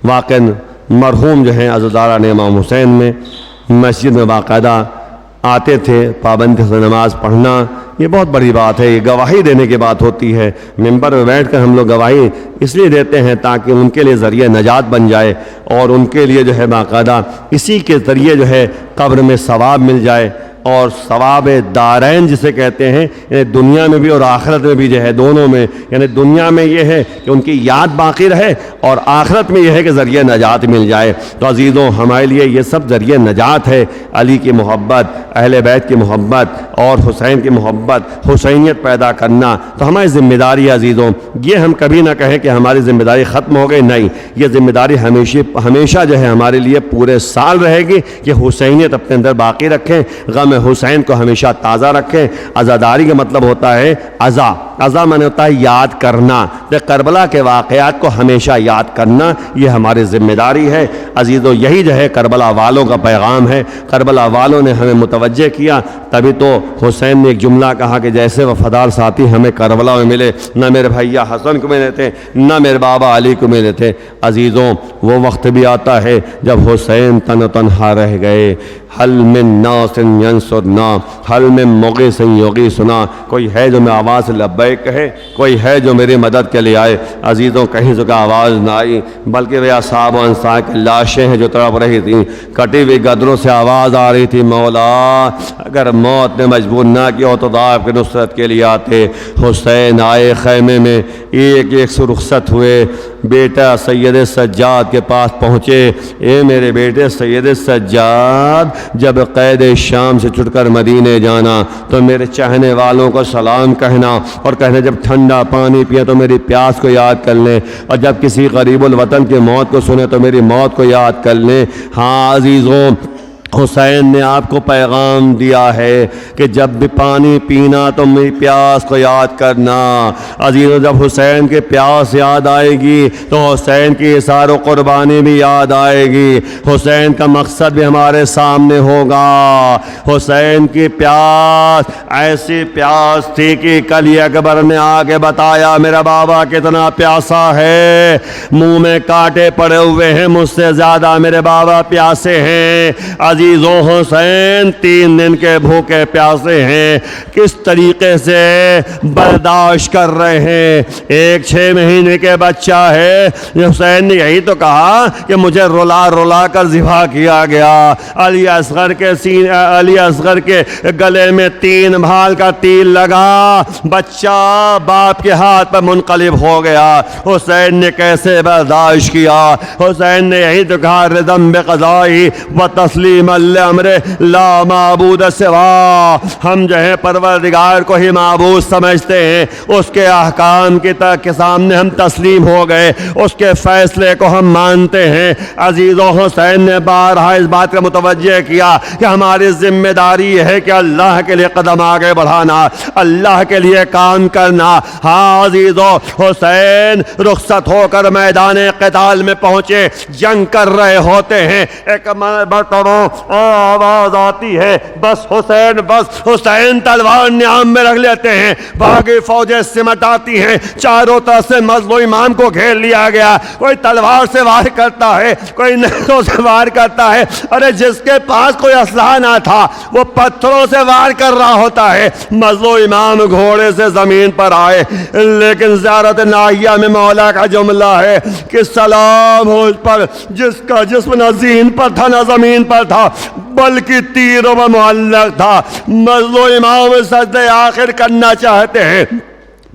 واقعاً مرحوم جو ہیں عزادارہ نے امام حسین میں مسجد میں باقاعدہ آتے تھے، پابندی سے نماز پڑھنا یہ بہت بڑی بات ہے، یہ گواہی دینے کی بات ہوتی ہے۔ ممبر میں بیٹھ کر ہم لوگ گواہی اس لیے دیتے ہیں تاکہ ان کے لیے ذریعہ نجات بن جائے اور ان کے لیے جو ہے باقاعدہ اسی کے ذریعے جو ہے قبر میں ثواب مل جائے، اور ثواب دارین جسے کہتے ہیں، یعنی دنیا میں بھی اور آخرت میں بھی جو ہے، دونوں میں، یعنی دنیا میں یہ ہے کہ ان کی یاد باقی رہے اور آخرت میں یہ ہے کہ ذریعہ نجات مل جائے۔ تو عزیزوں ہمارے لیے یہ سب ذریعہ نجات ہے۔ علی کی محبت، اہل بیت کی محبت اور حسین کی محبت، حسینیت پیدا کرنا تو ہماری ذمہ داری ہے عزیزوں۔ یہ ہم کبھی نہ کہیں کہ ہماری ذمہ داری ختم ہو گئی، نہیں، یہ ذمہ داری ہمیشہ جو ہے ہمارے لیے پورے سال رہے گی کہ حسینیت اپنے اندر باقی رکھیں، غم حسین کو ہمیشہ تازہ رکھیں۔ عزاداری کا مطلب ہوتا ہے عزا معنی ہوتا ہے یاد کرنا، کربلا کے واقعات کو ہمیشہ یاد کرنا، یہ ہماری ذمہ داری ہے عزیزو۔ یہی جو ہے کربلا والوں کا پیغام ہے، کربلا والوں نے ہمیں متوجہ کیا، تبھی تو حسین نے ایک جملہ کہا کہ جیسے وفادار ساتھی ہمیں کربلا میں ملے، نہ میرے بھیا حسن کو ملے تھے، نہ میرے بابا علی کو ملے تھے۔ عزیزوں وہ وقت بھی آتا ہے جب حسین تن و تنہا رہ گئے، حل من ناصر ینصرنا، حل من مغیث یغیثنا، کوئی ہے جو میں آواز سے لبیک کہے، کوئی ہے جو میری مدد کے لیے آئے۔ عزیزوں کہیں سے آواز نہ آئی، بلکہ وہ اصحاب و انصار کی لاشیں ہیں جو تڑپ رہی تھیں، کٹی ہوئی گدروں سے آواز آ رہی تھی، مولا اگر موت نے مجبور نہ کیا ہو تو آپ کی نصرت کے لیے آتے۔ حسین آئے خیمے میں، ایک ایک سے رخصت ہوئے، بیٹا سید سجاد کے پاس پہنچے۔ اے میرے بیٹے سید سجاد، جب قید شام سے چھٹ کر مدینے جانا تو میرے چاہنے والوں کو سلام کہنا اور کہنا جب ٹھنڈا پانی پیا تو میری پیاس کو یاد کر لیں، اور جب کسی غریب الوطن کی موت کو سنے تو میری موت کو یاد کر لیں۔ ہاں عزیزوں حسین نے آپ کو پیغام دیا ہے کہ جب بھی پانی پینا تو میری پیاس کو یاد کرنا۔ عزیزو، جب حسین کی پیاس یاد آئے گی تو حسین کی اثار و قربانی بھی یاد آئے گی، حسین کا مقصد بھی ہمارے سامنے ہوگا۔ حسین کی پیاس ایسی پیاس تھی کہ کلی اکبر نے آ کے بتایا میرا بابا کتنا پیاسا ہے، منہ میں کانٹے پڑے ہوئے ہیں، مجھ سے زیادہ میرے بابا پیاسے ہیں۔ عزیزو، حسین 3 دن کے بھوکے پیاسے ہیں، کس طریقے سے برداشت کر رہے ہیں۔ ایک 6 مہینے کے بچہ ہے، حسین نے یہی تو کہا کہ مجھے رلا رلا کر ذبح کیا گیا۔ علی اصغر کے گلے میں 3 بھال کا تیر لگا، بچہ باپ کے ہاتھ پر منقلب ہو گیا۔ حسین نے کیسے برداشت کیا؟ حسین نے یہی تو کہا رضم بقضائی و تسلیم الامر لا معبود سوا، ہم جو ہے پروردگار کو ہی معبود سمجھتے ہیں، اس کے احکام کے سامنے ہم تسلیم ہو گئے، اس کے فیصلے کو ہم مانتے ہیں۔ عزیزو، حسین نے بارہا اس بات کا متوجہ کیا کہ ہماری ذمہ داری ہے کہ اللہ کے لیے قدم آگے بڑھانا، اللہ کے لیے کام کرنا۔ ہاں عزیزو، حسین رخصت ہو کر میدان قتال میں پہنچے، جنگ کر رہے ہوتے ہیں، ایک مرتبہ آواز آتی ہے بس حسین، بس حسین، تلوار نیام میں رکھ لیتے ہیں، باقی فوجیں سمٹ آتی ہیں، چاروں طرف سے مظلوم امام کو گھیر لیا گیا، کوئی تلوار سے وار کرتا ہے، کوئی نیزوں سے وار کرتا ہے، ارے جس کے پاس کوئی اسلحہ نہ تھا وہ پتھروں سے وار کر رہا ہوتا ہے۔ مظلوم امام گھوڑے سے زمین پر آئے، لیکن زیارت ناحیہ میں مولا کا جملہ ہے کہ سلام ہو اس پر جس کا جسم نہ زین پر تھا نہ زمین پر تھا بلکہ تیروں میں معلق تھا۔ مظلوم امام سجدہ آخر کرنا چاہتے ہیں،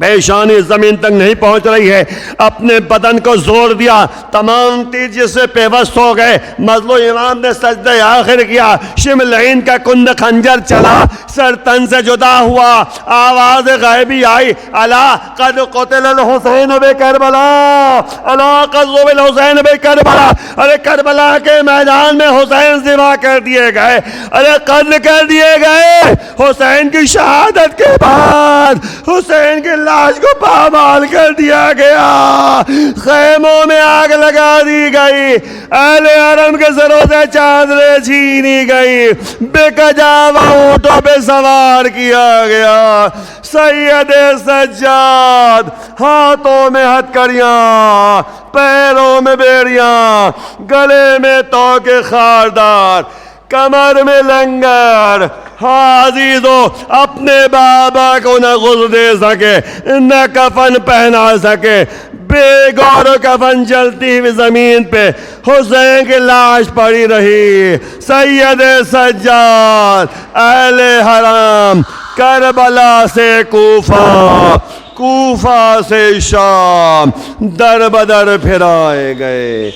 پیشانی زمین تک نہیں پہنچ رہی ہے، اپنے بدن کو زور دیا، تمام تیر جس سے پیوست ہو گئے۔ مظلوم امام نے سجدہ آخر کیا، شملین کا کند خنجر چلا، سر تن سے جدا ہوا، آواز غیبی آئی، الا قد قتل الحسین بکربلا، الا قد قتل الحسین بکربلا، ارے کربلا کے میدان میں حسین ذبح کر دیے گئے، ارے قتل کر دیے گئے۔ حسین کی شہادت کے بعد حسین کی لاش کو پامال کر دیا گیا، خیموں میں آگ لگا دی گئی، اہل حرم کے سروں سے چادریں چھینی گئی، بے کجاوا اونٹوں پہ سوار کیا گیا۔ سید سجاد ہاتھوں میں ہتھکڑیاں، پیروں میں بیڑیاں، گلے میں توکے خاردار، کمر میں لنگر۔ ہاں عزیزو، اپنے بابا کو نہ غسل دے سکے، نہ کفن پہنا سکے، بے گور و کفن جلتی ہوئی زمین پہ حسین کی لاش پڑی رہی۔ سید سجاد اہل حرم کربلا سے کوفہ، کوفہ سے شام در بدر پھرائے گئے۔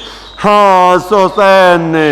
ہاں حسین نے